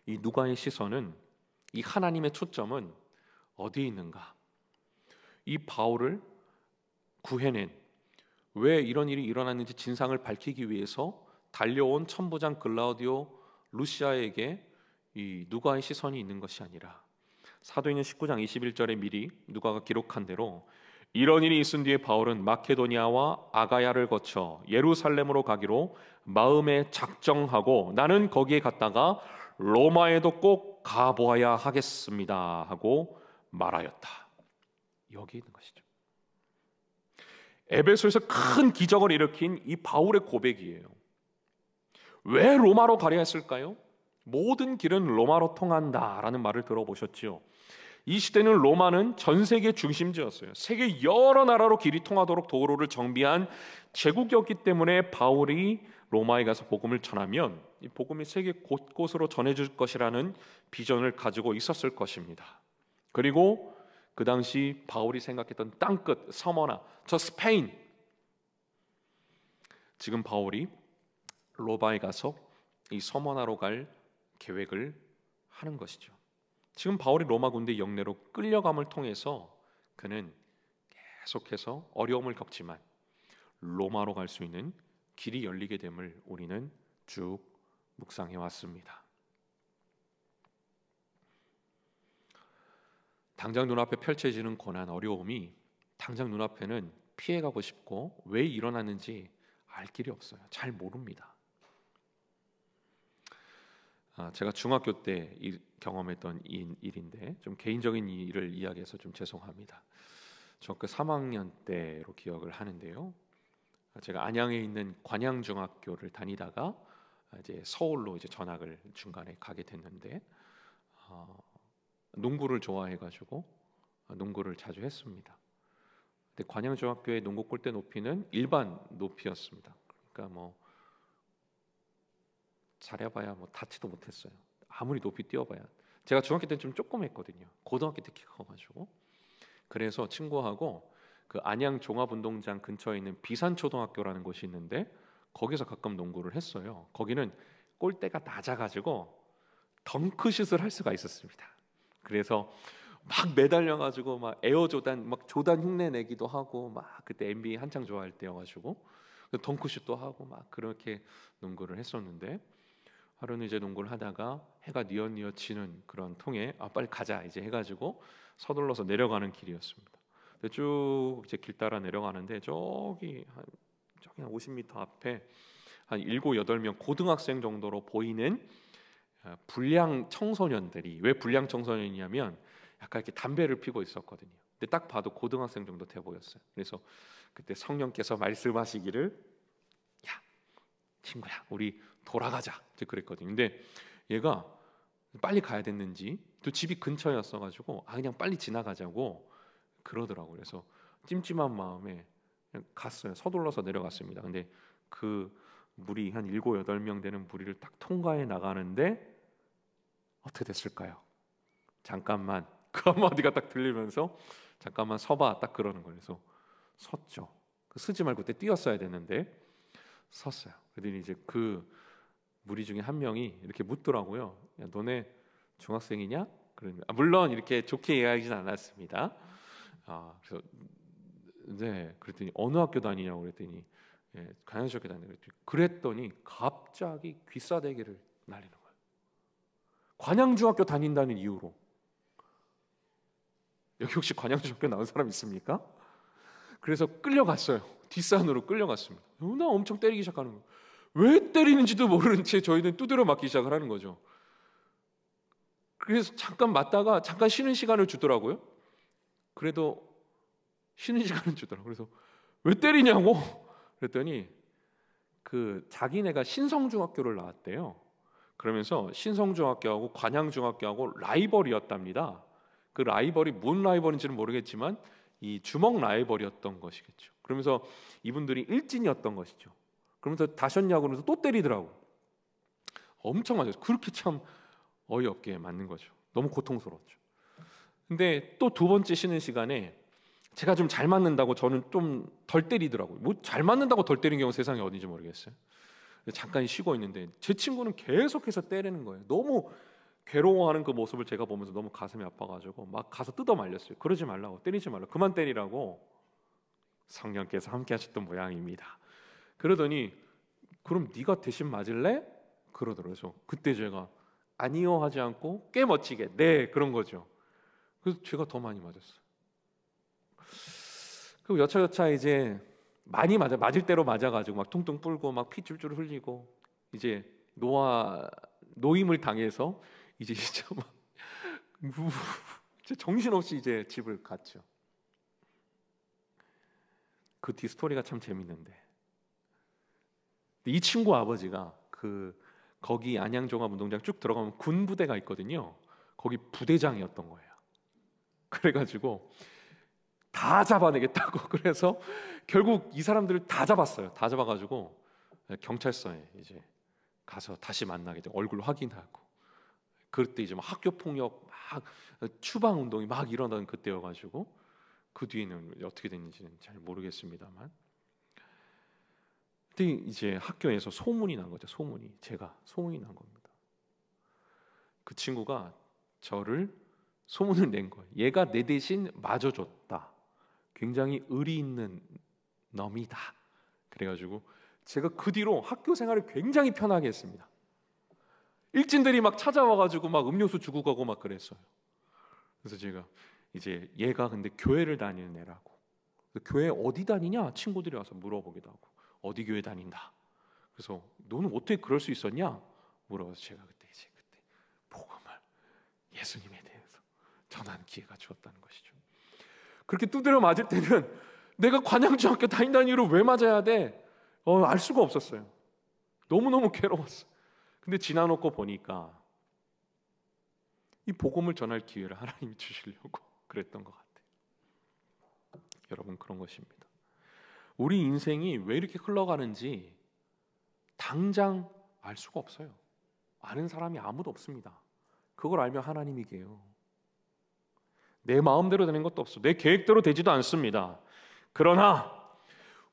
A: 이 누가의 시선은, 이 하나님의 초점은 어디에 있는가? 이 바울을 구해낸, 왜 이런 일이 일어났는지 진상을 밝히기 위해서 달려온 천부장 글라우디오 루시아에게 이 누가의 시선이 있는 것이 아니라 사도행전 19장 21절에 미리 누가가 기록한 대로 이런 일이 있은 뒤에 바울은 마케도니아와 아가야를 거쳐 예루살렘으로 가기로 마음에 작정하고 나는 거기에 갔다가 로마에도 꼭 가보아야 하겠습니다 하고 말하였다. 여기 있는 것이죠. 에베소에서 큰 기적을 일으킨 이 바울의 고백이에요. 왜 로마로 가려 했을까요? 모든 길은 로마로 통한다라는 말을 들어보셨죠? 이 시대는 로마는 전 세계 중심지였어요. 세계 여러 나라로 길이 통하도록 도로를 정비한 제국이었기 때문에 바울이 로마에 가서 복음을 전하면 이 복음이 세계 곳곳으로 전해질 것이라는 비전을 가지고 있었을 것입니다. 그리고 그 당시 바울이 생각했던 땅끝 서머나, 저 스페인, 지금 바울이 로마에 가서 이 서머나로 갈 계획을 하는 것이죠. 지금 바울이 로마 군대 영내로 끌려감을 통해서 그는 계속해서 어려움을 겪지만 로마로 갈 수 있는 길이 열리게 됨을 우리는 쭉 묵상해 왔습니다. 당장 눈앞에 펼쳐지는 고난, 어려움이 당장 눈앞에는 피해가고 싶고 왜 일어나는지 알 길이 없어요. 잘 모릅니다. 제가 중학교 때 경험했던 일인데 좀 개인적인 일을 이야기해서 좀 죄송합니다. 중학교 3학년 때로 기억을 하는데요. 제가 안양에 있는 관양중학교를 다니다가 이제 서울로 이제 전학을 중간에 가게 됐는데 농구를 좋아해가지고 농구를 자주 했습니다. 근데 관양중학교의 농구 골대 높이는 일반 높이였습니다. 그러니까 뭐 잘해봐야 뭐 닿지도 못했어요. 아무리 높이 뛰어봐야. 제가 중학교 때는 좀 조그맸거든요. 고등학교 때 키가 커가지고. 그래서 친구하고 그 안양 종합운동장 근처에 있는 비산초등학교라는 곳이 있는데 거기서 가끔 농구를 했어요. 거기는 골대가 낮아가지고 덩크슛을 할 수가 있었습니다. 그래서 막 매달려가지고 막 에어조단 막 조단 흉내 내기도 하고 막 그때 NBA 한창 좋아할 때여가지고 덩크슛도 하고 막 그렇게 농구를 했었는데 하루는 이제 농구를 하다가 해가 뉘엿뉘엿 지는 그런 통에 빨리 가자 이제 해가지고 서둘러서 내려가는 길이었습니다. 쭉 이제 길 따라 내려가는데 저기 한 50m 앞에 한 7, 8명 고등학생 정도로 보이는 불량 청소년들이, 왜 불량 청소년이냐면 약간 이렇게 담배를 피고 있었거든요. 근데 딱 봐도 고등학생 정도 돼 보였어요. 그래서 그때 성령께서 말씀하시기를 야 친구야 우리 돌아가자 이제 그랬거든요. 근데 얘가 빨리 가야 됐는지 또 집이 근처였어가지고 그냥 빨리 지나가자고 그러더라고요. 그래서 찜찜한 마음에 그냥 갔어요. 서둘러서 내려갔습니다. 근데 그 무리 한 7, 8명 되는 무리를 딱 통과해 나가는데 어떻게 됐을까요? 잠깐만 그 한마디가 딱 들리면서 잠깐만 서봐 딱 그러는 거예요. 그래서 섰죠. 서지 말고 그때 뛰었어야 되는데 섰어요. 그랬더니 이제 그 무리 중에 한 명이 이렇게 묻더라고요. 야, 너네 중학생이냐? 그러면 물론 이렇게 좋게 이야기하진 않았습니다. 그래서 네 그랬더니 어느 학교 다니냐고 그랬더니 관양중학교 다니는 그랬더니 갑자기 귀싸대기를 날리는 거예요. 관양중학교 다닌다는 이유로. 여기 혹시 관양중학교 나온 사람 있습니까? 그래서 끌려갔어요. 뒷산으로 끌려갔습니다. 나 엄청 때리기 시작하는 거예요. 왜 때리는지도 모르는 채 저희는 두드려 맞기 시작을 하는 거죠. 그래서 잠깐 맞다가 잠깐 쉬는 시간을 주더라고요. 그래도 쉬는 시간을 주더라고요. 그래서 왜 때리냐고 그랬더니 그 자기네가 신성중학교를 나왔대요. 그러면서 신성중학교하고 관양중학교하고 라이벌이었답니다. 그 라이벌이 뭔 라이벌인지는 모르겠지만 이 주먹 라이벌이었던 것이겠죠. 그러면서 이분들이 일진이었던 것이죠. 그러면서 다셨냐고 그러면서 또 때리더라고. 엄청 맞았어요. 그렇게 참 어이없게 맞는 거죠. 너무 고통스러웠죠. 근데 또 두 번째 쉬는 시간에 제가 좀 잘 맞는다고 저는 좀 덜 때리더라고요. 뭐 잘 맞는다고 덜 때리는 경우 세상에 어딘지 모르겠어요. 잠깐 쉬고 있는데 제 친구는 계속해서 때리는 거예요. 너무 괴로워하는 그 모습을 제가 보면서 너무 가슴이 아파가지고 막 가서 뜯어 말렸어요. 그러지 말라고, 때리지 말라고, 그만 때리라고. 성령께서 함께 하셨던 모양입니다. 그러더니 그럼 네가 대신 맞을래? 그러더라고요. 그래서 그때 제가 아니요 하지 않고 꽤 멋지게 네 그런 거죠. 그래서 제가 더 많이 맞았어요. 그리고 여차여차 이제 많이 맞을 대로 맞아가지고 막 퉁퉁 불고 막 피 줄줄 흘리고 이제 노임을 당해서 이제 막 정신없이 이제 집을 갔죠. 그 뒤 스토리가 참 재밌는데 이 친구 아버지가 거기 안양종합운동장 쭉 들어가면 군부대가 있거든요. 거기 부대장이었던 거예요. 그래가지고 다 잡아내겠다고 그래서 결국 이 사람들을 다 잡았어요. 다 잡아가지고 경찰서에 이제 가서 다시 만나게 되고 얼굴 확인하고 그때 이제 막 학교 폭력 막 추방 운동이 막 일어나는 그때여가지고 그 뒤에는 어떻게 됐는지는 잘 모르겠습니다만 그때 이제 학교에서 소문이 난 거죠. 소문이 난 겁니다. 그 친구가 저를 소문을 낸 거예요. 얘가 내 대신 맞아줬다. 굉장히 의리 있는 놈이다. 그래가지고 제가 그 뒤로 학교 생활을 굉장히 편하게 했습니다. 일진들이 막 찾아와가지고 막 음료수 주고 가고 막 그랬어요. 그래서 제가 이제 얘가 근데 교회를 다니는 애라고, 교회 어디 다니냐 친구들이 와서 물어보기도 하고, 어디 교회 다닌다. 그래서 너는 어떻게 그럴 수 있었냐 물어봐서 제가 그때 복음을, 예수님에 대해서 전하는 기회가 주었다는 것이죠. 그렇게 두드려 맞을 때는 내가 관양중학교 다닌다는 이유로 왜 맞아야 돼? 알 수가 없었어요. 너무너무 괴로웠어요. 근데 지나놓고 보니까 이 복음을 전할 기회를 하나님이 주시려고 그랬던 것 같아요. 여러분, 그런 것입니다. 우리 인생이 왜 이렇게 흘러가는지 당장 알 수가 없어요. 아는 사람이 아무도 없습니다. 그걸 알면 하나님이 계요. 내 마음대로 되는 것도 없어. 내 계획대로 되지도 않습니다. 그러나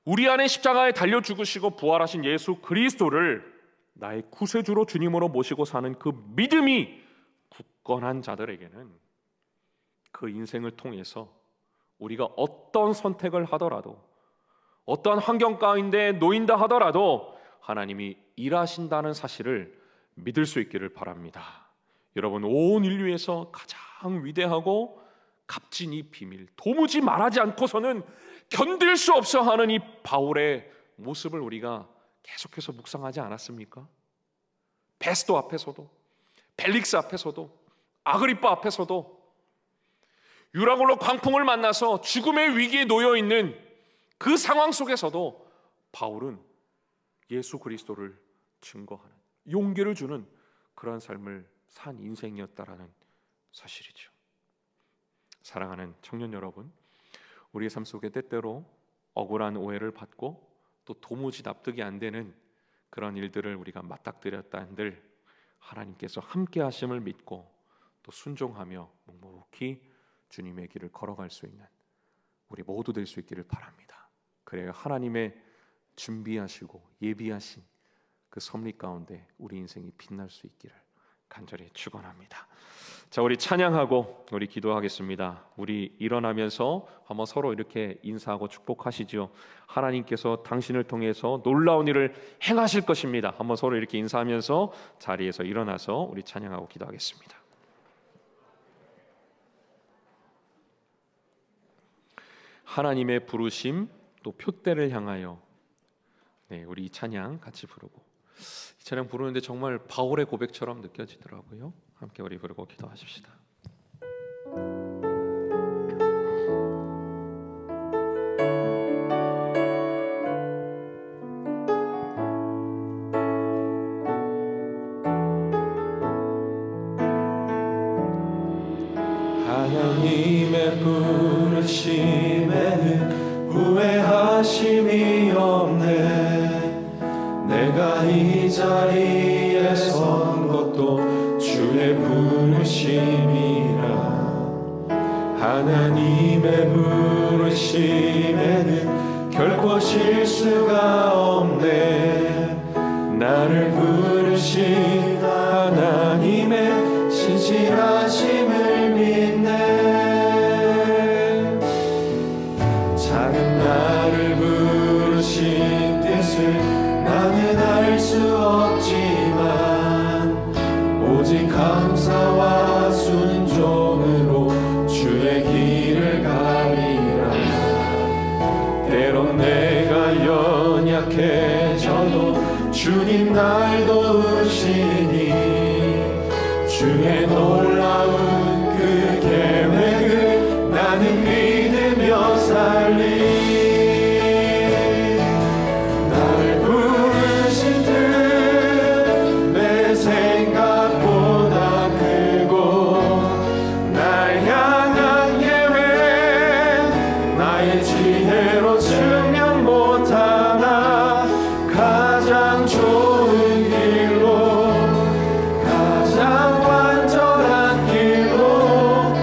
A: 우리 안에 십자가에 달려 죽으시고 부활하신 예수 그리스도를 나의 구세주로 주님으로 모시고 사는 그 믿음이 굳건한 자들에게는 그 인생을 통해서 우리가 어떤 선택을 하더라도, 어떠한 환경 가운데 놓인다 하더라도 하나님이 일하신다는 사실을 믿을 수 있기를 바랍니다. 여러분, 온 인류에서 가장 위대하고 값진 이 비밀, 도무지 말하지 않고서는 견딜 수 없어 하는 이 바울의 모습을 우리가 계속해서 묵상하지 않았습니까? 베스도 앞에서도, 벨릭스 앞에서도, 아그리빠 앞에서도 유라굴로 광풍을 만나서 죽음의 위기에 놓여 있는 그 상황 속에서도 바울은 예수 그리스도를 증거하는, 용기를 주는 그러한 삶을 산 인생이었다라는 사실이죠. 사랑하는 청년 여러분, 우리의 삶 속에 때때로 억울한 오해를 받고 또 도무지 납득이 안 되는 그런 일들을 우리가 맞닥뜨렸다 한들 하나님께서 함께 하심을 믿고 또 순종하며 묵묵히 주님의 길을 걸어갈 수 있는 우리 모두 될 수 있기를 바랍니다. 그래야 하나님의 준비하시고 예비하신 그 섭리 가운데 우리 인생이 빛날 수 있기를 간절히 축원합니다. 자, 우리 찬양하고 우리 기도하겠습니다. 우리 일어나면서 한번 서로 이렇게 인사하고 축복하시지요. 하나님께서 당신을 통해서 놀라운 일을 행하실 것입니다. 한번 서로 이렇게 인사하면서 자리에서 일어나서 우리 찬양하고 기도하겠습니다. 하나님의 부르심 또 표대를 향하여, 우리 이 찬양 같이 부르고, 이 찬양 부르는데 정말 바울의 고백처럼 느껴지더라고요. 함께 우리 부르고 기도하십시다.
B: 하나님의 부르심에는 후회하심이 없네. 내가 이 자리에 선 것도 주의 부르심이라. 하나님의 부르심에는 결코 실수가 없네. 나를 부르신 하나님의 신실하심을 믿네. 작은 나를 부르신 뜻을 나는 알 수 없지만 오직 감사와 순종으로 주의 길을 가리라. 때론 내가 연약해져도 주님 날 도우시니 주의 놀라운 그 계획을 나는 믿으며 살리. 나를 부르신 뜻 내 생각보다 크고 날 향한 계획 나의 지혜로 증명 못하나 가장 좋은 길로 가장 완전한 길로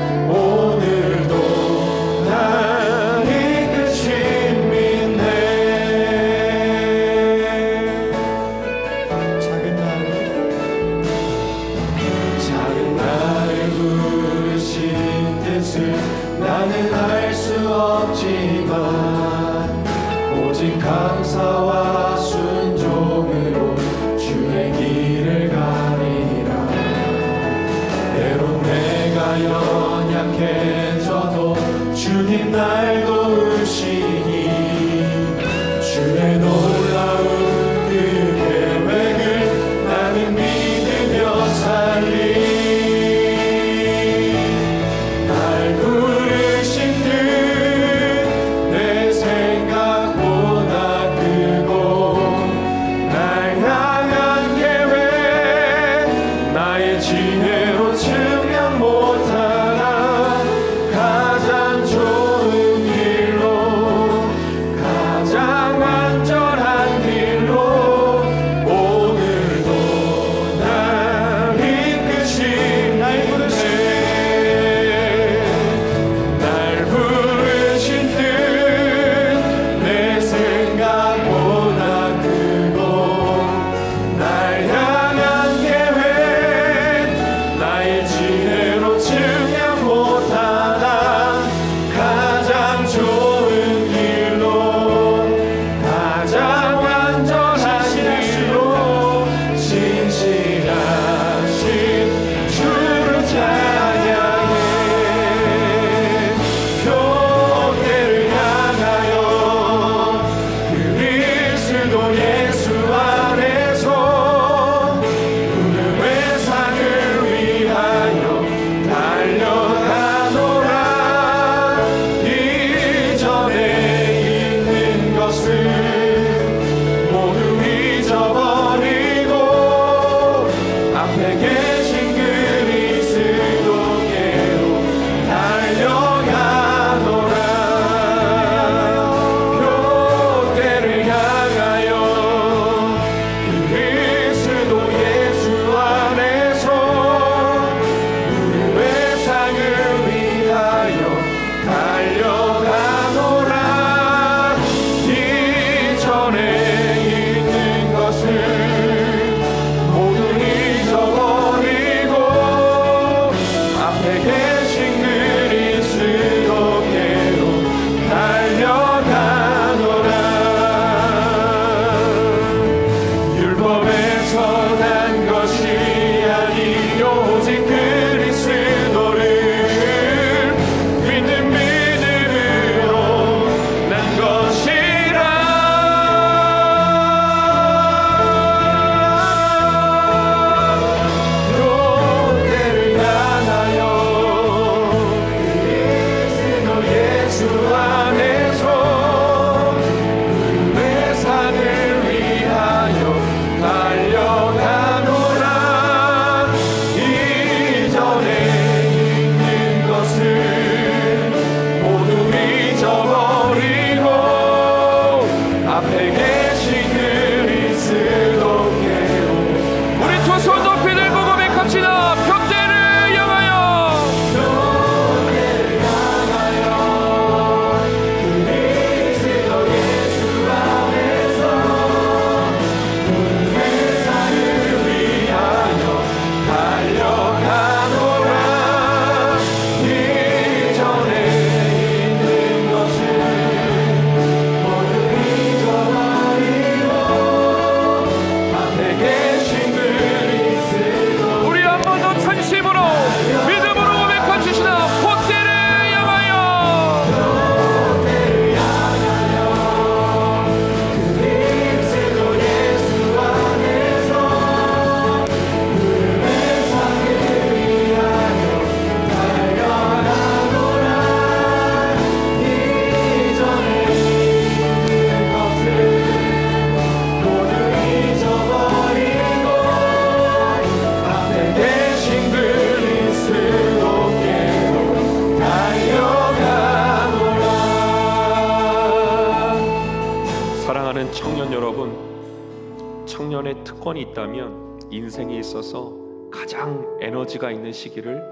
A: 만약에 특권이 있다면 인생에 있어서 가장 에너지가 있는 시기를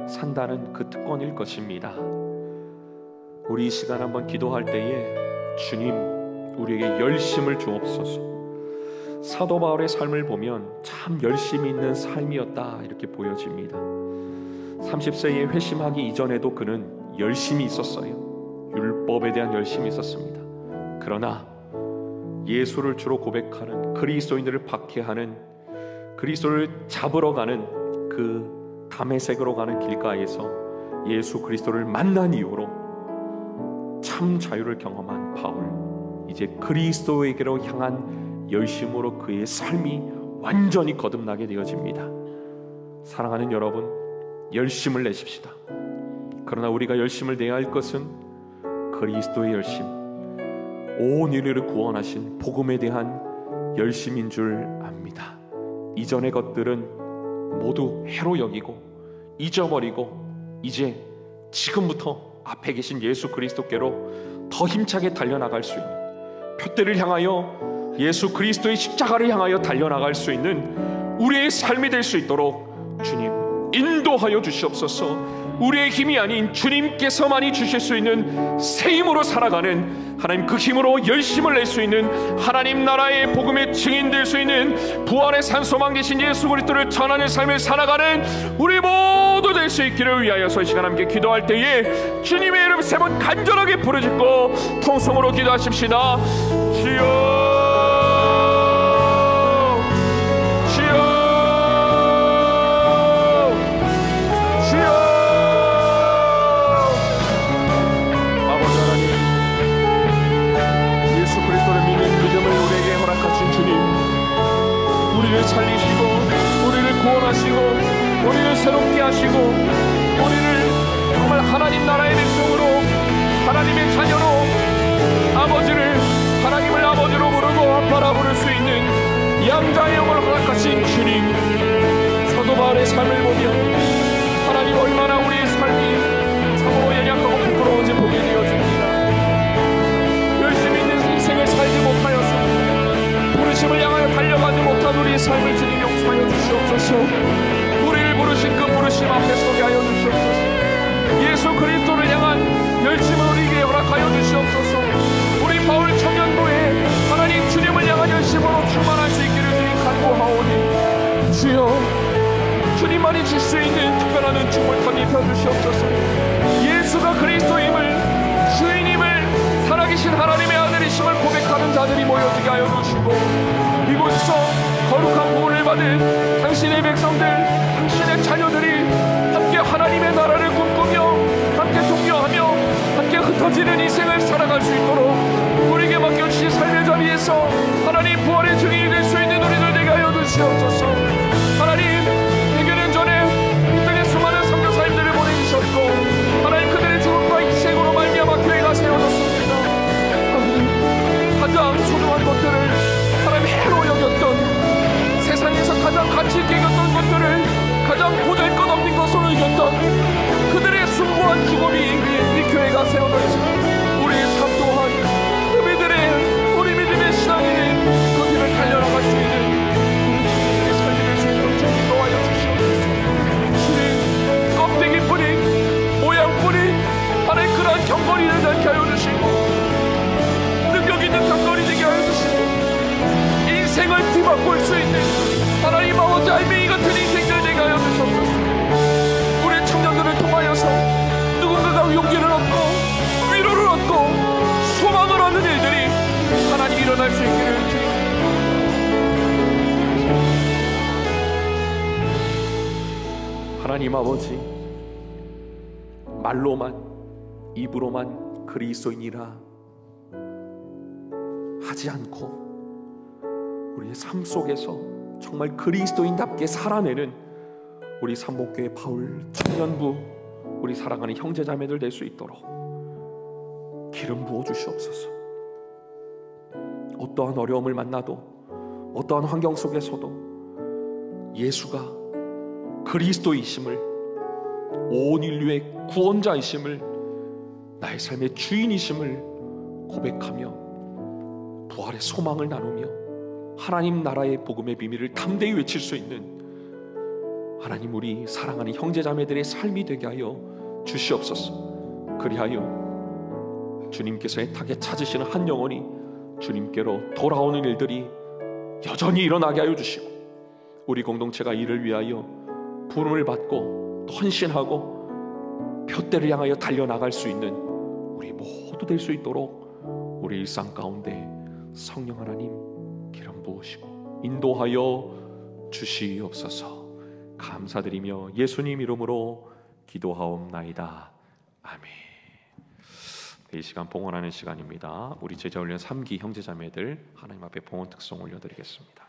A: 산다는 그 특권일 것입니다. 우리 이 시간 한번 기도할 때에 주님, 우리에게 열심을 주옵소서. 사도 바울의 삶을 보면 참 열심히 있는 삶이었다 이렇게 보여집니다. 30세에 회심하기 이전에도 그는 열심히 있었어요. 율법에 대한 열심이 있었습니다. 그러나 예수를 주로 고백하는, 그리스도인들을 박해하는, 그리스도를 잡으러 가는 그 다메섹으로 가는 길가에서 예수 그리스도를 만난 이후로 참 자유를 경험한 바울, 이제 그리스도에게로 향한 열심으로 그의 삶이 완전히 거듭나게 되어집니다. 사랑하는 여러분, 열심을 내십시다. 그러나 우리가 열심을 내야 할 것은 그리스도의 열심, 온 인류를 구원하신 복음에 대한 열심인 줄 압니다. 이전의 것들은 모두 해로 여기고 잊어버리고 이제 지금부터 앞에 계신 예수 그리스도께로 더 힘차게 달려나갈 수 있는, 표대를 향하여 예수 그리스도의 십자가를 향하여 달려나갈 수 있는 우리의 삶이 될 수 있도록 주님 인도하여 주시옵소서. 우리의 힘이 아닌 주님께서만이 주실 수 있는 새 힘으로 살아가는, 하나님 그 힘으로 열심을 낼 수 있는, 하나님 나라의 복음의 증인 될 수 있는, 부활의 산소만 계신 예수 그리스도를 전하는 삶을 살아가는 우리 모두 될 수 있기를 위하여서 이 시간 함께 기도할 때에 주님의 이름 세 번 간절하게 부르짖고 통성으로 기도하십시다. 주여, 우리를 살리시고 우리를 구원하시고 우리를 새롭게 하시고 우리를 정말 하나님 나라의 백성으로, 하나님의 자녀로, 아버지를 하나님을 아버지로 부르고 아빠라 부를 수 있는 양자의 영을 허락하신 주님, 사도 바울의 삶을 보면 하나님 얼마나 우리의 삶이 참으로 연약하고 부끄러운지 보게 되어집니다. 열심히 있는 인생을 살지 못하였습니다. 부르심을 향하여 달려가지 못한 우리의 삶을 주님 용서하여 주시옵소서. 우리를 부르신 그 부르심 앞에 서게 하여 주시옵소서. 예수 그리스도를 향한 열심을 우리에게 허락하여 주시옵소서. 우리 바울 청년부에 하나님 주님을 향한 열심으로 충만할 수 있기를 주님 간구하오니, 주여 주님만이 줄 수 있는 특별한 은총을 덧입혀 주시옵소서. 예수가 그리스도임을, 주인임을, 살아계신 하나님의 아들이심을 고백하는 자들이 모여지게 하여 주시고, 이곳에서 거룩한 구원을 받은 당신의 백성들, 당신의 자녀들이 함께 하나님의 나라를 꿈꾸며 함께 동요하며 함께 흩어지는 인생을 살아갈 수 있도록 우리에게 맡겨주신 삶의 자리에서 하나님 부활의 증인이 될 수 있는 우리들 되게 하여 주시옵소서. 하나님, 100여 전에 이 땅에 수많은 선교사님들을 보내주셨고 하나님 그들의 죽음과 희생으로 말미암아 교회가 세워졌습니다. 가장 소중한 것들을 하나님 해로 여겼던, 세상에서 가장 가치 있게 여겼던 것들을 가장 보잘것없는 것으로 여겼던 그들의 숭고한 죽음이 이 교회가 세워져 있습니다. 우리의 삶 또한 우리 믿음의 신앙인의 그 길을 달려나갈 수 있는 우리의 삶이 될 수 있도록 주님 인도하여 주시옵소서. 주님 껍데기뿐인, 모양뿐인 하나님 그러한 경건이 되지 않게 하여 주시고, 능력 있는 경건이 되게 하여 주시고, 인생을 뒤바꿀 수 있는 하나님 아버지 알맹이 같은 인생들 되게 하여 주시옵소서. 우리 청년들을 통하여서 누군가가 용기를 얻고 위로를 얻고 소망을 얻는 일들이 하나님 일어날 수 있기를 주님. 하나님 아버지, 말로만, 입으로만 그리스도인이라 하지 않고 우리의 삶 속에서 정말 그리스도인답게 살아내는 우리 삼복교회 바울 청년부, 우리 사랑하는 형제자매들 될 수 있도록 기름 부어 주시옵소서. 어떠한 어려움을 만나도, 어떠한 환경 속에서도 예수가 그리스도이심을, 온 인류의 구원자이심을, 나의 삶의 주인이심을 고백하며 부활의 소망을 나누며 하나님 나라의 복음의 비밀을 담대히 외칠 수 있는 하나님, 우리 사랑하는 형제자매들의 삶이 되게 하여 주시옵소서. 그리하여 주님께서 애타게 찾으시는 한 영혼이 주님께로 돌아오는 일들이 여전히 일어나게 하여 주시고, 우리 공동체가 이를 위하여 부름을 받고 헌신하고 표대를 향하여 달려나갈 수 있는 우리 모두 될 수 있도록 우리 일상 가운데 성령 하나님 기름 부으시고 인도하여 주시옵소서. 감사드리며 예수님 이름으로 기도하옵나이다. 아멘. 이 시간 봉헌하는 시간입니다. 우리 제자훈련 3기 형제자매들 하나님 앞에 봉헌 특송 올려드리겠습니다.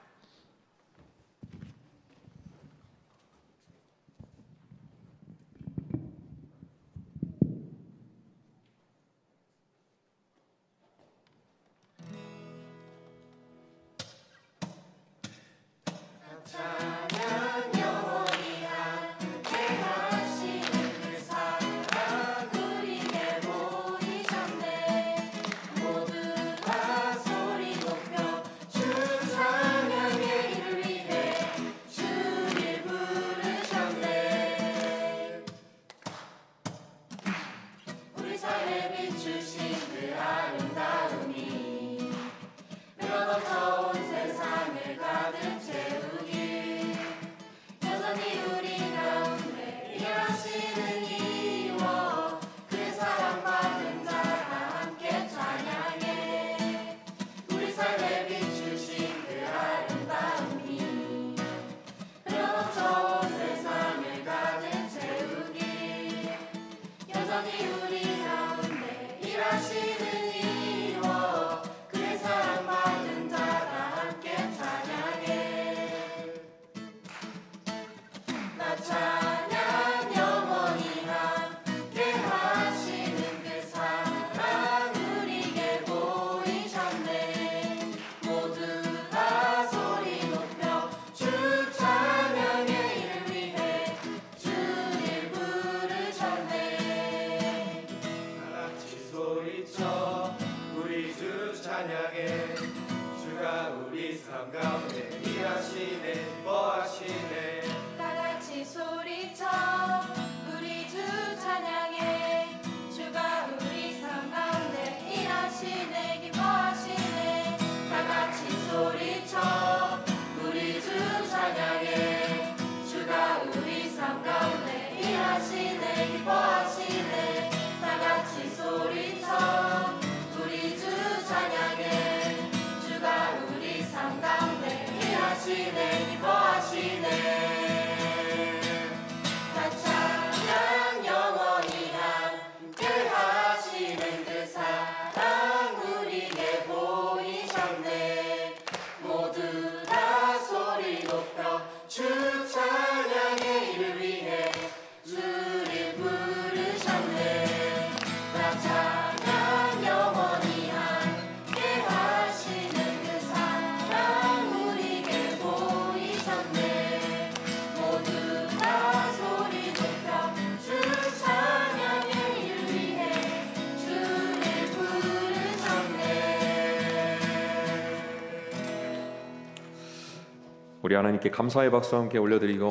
A: 우리 하나님께 감사의 박수 함께 올려드리고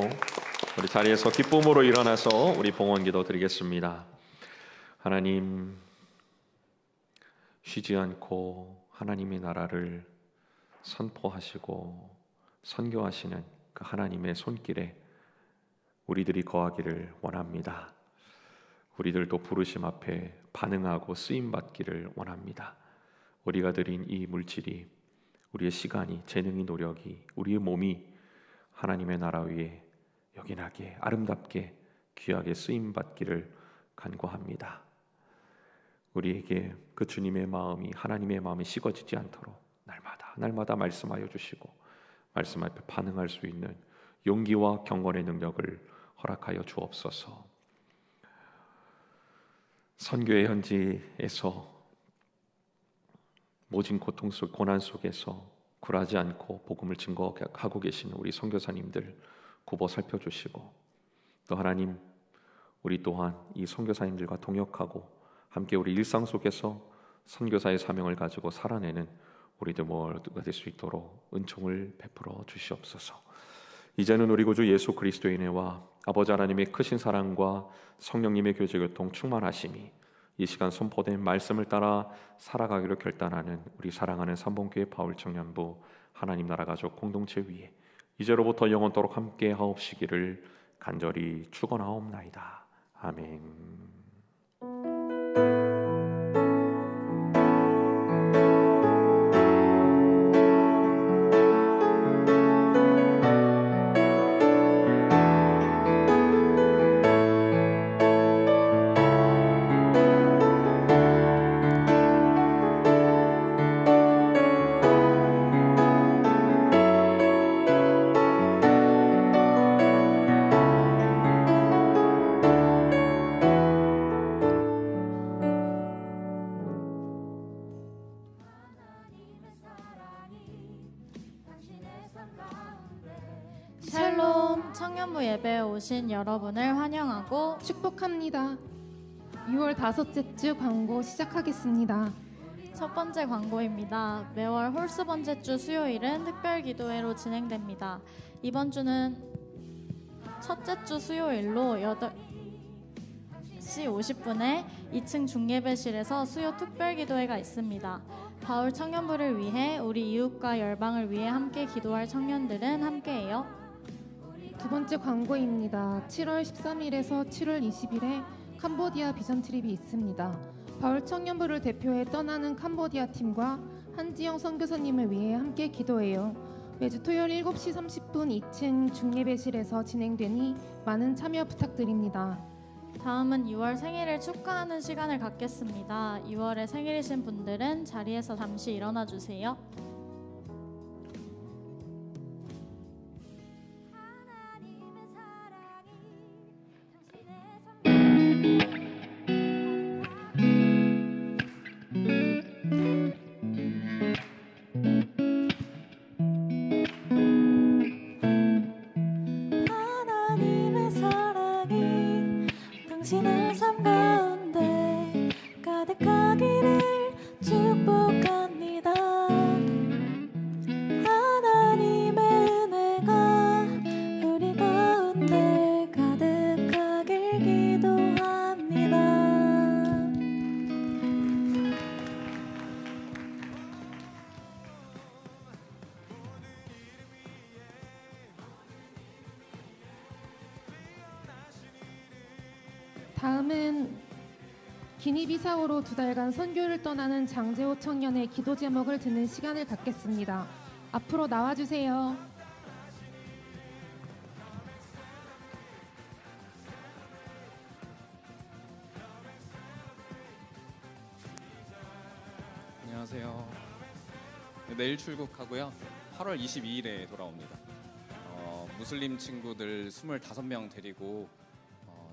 A: 우리 자리에서 기쁨으로 일어나서 우리 봉헌기도 드리겠습니다. 하나님, 쉬지 않고 하나님의 나라를 선포하시고 선교하시는 그 하나님의 손길에 우리들이 거하기를 원합니다. 우리들도 부르심 앞에 반응하고 쓰임받기를 원합니다. 우리가 드린 이 물질이, 우리의 시간이, 재능이, 노력이, 우리의 몸이 하나님의 나라 위에 여긴하게 아름답게 귀하게 쓰임받기를 간구합니다. 우리에게 그 주님의 마음이, 하나님의 마음이 식어지지 않도록 날마다 말씀하여 주시고 말씀 앞에 반응할 수 있는 용기와 경건의 능력을 허락하여 주옵소서. 선교의 현지에서 모진 고통 속, 고난 속에서 굴하지 않고 복음을 증거하고 계시는 우리 선교사님들 굽어 살펴주시고, 또 하나님, 우리 또한 이 선교사님들과 동역하고 함께 우리 일상 속에서 선교사의 사명을 가지고 살아내는 우리들 모두가 될 수 있도록 은총을 베풀어 주시옵소서. 이제는 우리 구주 예수 그리스도의 은혜와 아버지 하나님의 크신 사랑과 성령님의 교제 교통 충만하심이 이 시간 선포된 말씀을 따라 살아가기로 결단하는 우리 사랑하는 삼봉교회 바울 청년부 하나님 나라 가족 공동체 위에 이제로부터 영원토록 함께 하옵시기를 간절히 축원하옵나이다. 아멘.
E: 샬롬 청년부 예배에 오신 여러분을 환영하고
F: 축복합니다. 6월 5째 주 광고 시작하겠습니다.
E: 첫 번째 광고입니다. 매월 홀수 번째 주 수요일은 특별 기도회로 진행됩니다. 이번 주는 첫째 주 수요일로 8시 50분에 2층 중예배실에서 수요 특별 기도회가 있습니다. 바울 청년부를 위해 우리 이웃과 열방을 위해 함께 기도할 청년들은 함께해요.
F: 두 번째 광고입니다. 7월 13일에서 7월 20일에 캄보디아 비전 트립이 있습니다. 바울 청년부를 대표해 떠나는 캄보디아 팀과 한지영 선교사님을 위해 함께 기도해요. 매주 토요일 7시 30분 2층 중예배실에서 진행되니 많은 참여 부탁드립니다.
E: 다음은 6월 생일을 축하하는 시간을 갖겠습니다. 6월에 생일이신 분들은 자리에서 잠시 일어나 주세요.
G: 하나님의 사랑이 당신의 삶 가운데 가득하기를 축복합니다. 하나님의 은혜가 우리 가운데 가득하길 기도합니다.
F: 다음은 기니비사우로 2달간 선교를 떠나는 장재호 청년의 기도 제목을 듣는 시간을 갖겠습니다. 앞으로 나와주세요.
H: 안녕하세요. 내일 출국하고요. 8월 22일에 돌아옵니다. 무슬림 친구들 25명 데리고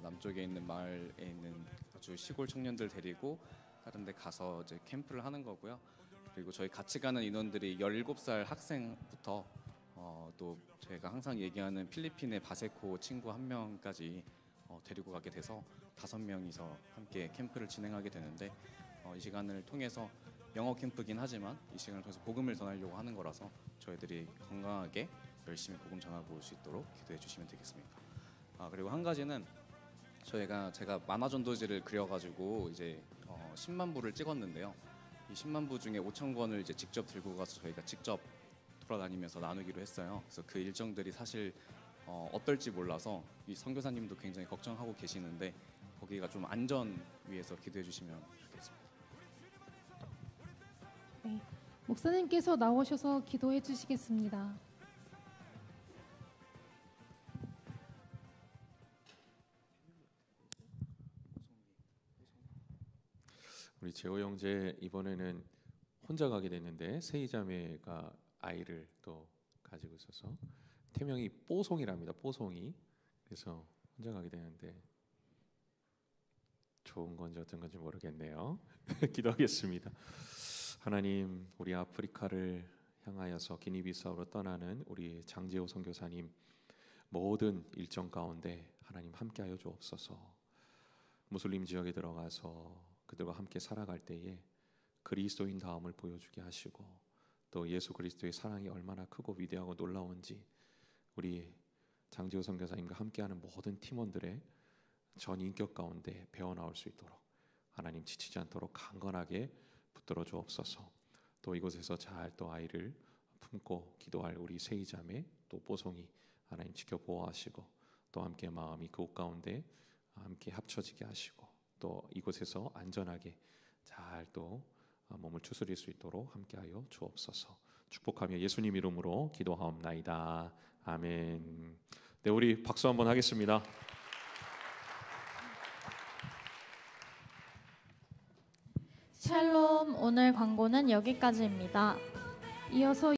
H: 남쪽에 있는 마을에 있는 아주 시골 청년들 데리고 다른 데 가서 이제 캠프를 하는 거고요. 그리고 저희 같이 가는 인원들이 17살 학생부터 또 제가 항상 얘기하는 필리핀의 바세코 친구 1명까지 데리고 가게 돼서 5명이서 함께 캠프를 진행하게 되는데 이 시간을 통해서 영어 캠프긴 하지만 이 시간을 통해서 복음을 전하려고 하는 거라서 저희들이 건강하게 열심히 복음 전하고 올 수 있도록 기도해 주시면 되겠습니다. 그리고 한 가지는 제가 만화 전도지를 그려가지고 이제 10만 부를 찍었는데요. 이 10만 부 중에 5천 권을 이제 직접 들고 가서 저희가 직접 돌아다니면서 나누기로 했어요. 그래서 그 일정들이 사실 어떨지 몰라서 이 선교사님도 굉장히 걱정하고 계시는데 거기가 좀 안전 위해서 기도해 주시면 좋겠습니다.
F: 네, 목사님께서 나오셔서 기도해 주시겠습니다.
A: 우리 재호 형제 이번에는 혼자 가게 됐는데 세이자매가 아이를 또 가지고 있어서 태명이 뽀송이랍니다. 뽀송이. 그래서 혼자 가게 되는데 좋은 건지 어떤 건지 모르겠네요. 기도하겠습니다. 하나님, 우리 아프리카를 향하여서 기니비사우로 떠나는 우리 장재호 선교사님 모든 일정 가운데 하나님 함께하여 주옵소서. 무슬림 지역에 들어가서 그들과 함께 살아갈 때에 그리스도인 다움을 보여주게 하시고 또 예수 그리스도의 사랑이 얼마나 크고 위대하고 놀라운지 우리 장지호 선교사님과 함께하는 모든 팀원들의 전 인격 가운데 배워나올 수 있도록 하나님 지치지 않도록 강건하게 붙들어 주옵소서. 또 이곳에서 잘 또 아이를 품고 기도할 우리 세이자매 또 뽀송이 하나님 지켜보호하시고 또 함께 마음이 그곳 가운데 함께 합쳐지게 하시고 또 이곳에서 안전하게 잘 또 몸을 추스릴 수 있도록 함께하여 주옵소서. 축복하며 예수님 이름으로 기도하옵나이다. 아멘. 네, 우리 박수 한번 하겠습니다.
E: 샬롬, 오늘 광고는 여기까지입니다.
F: 이어서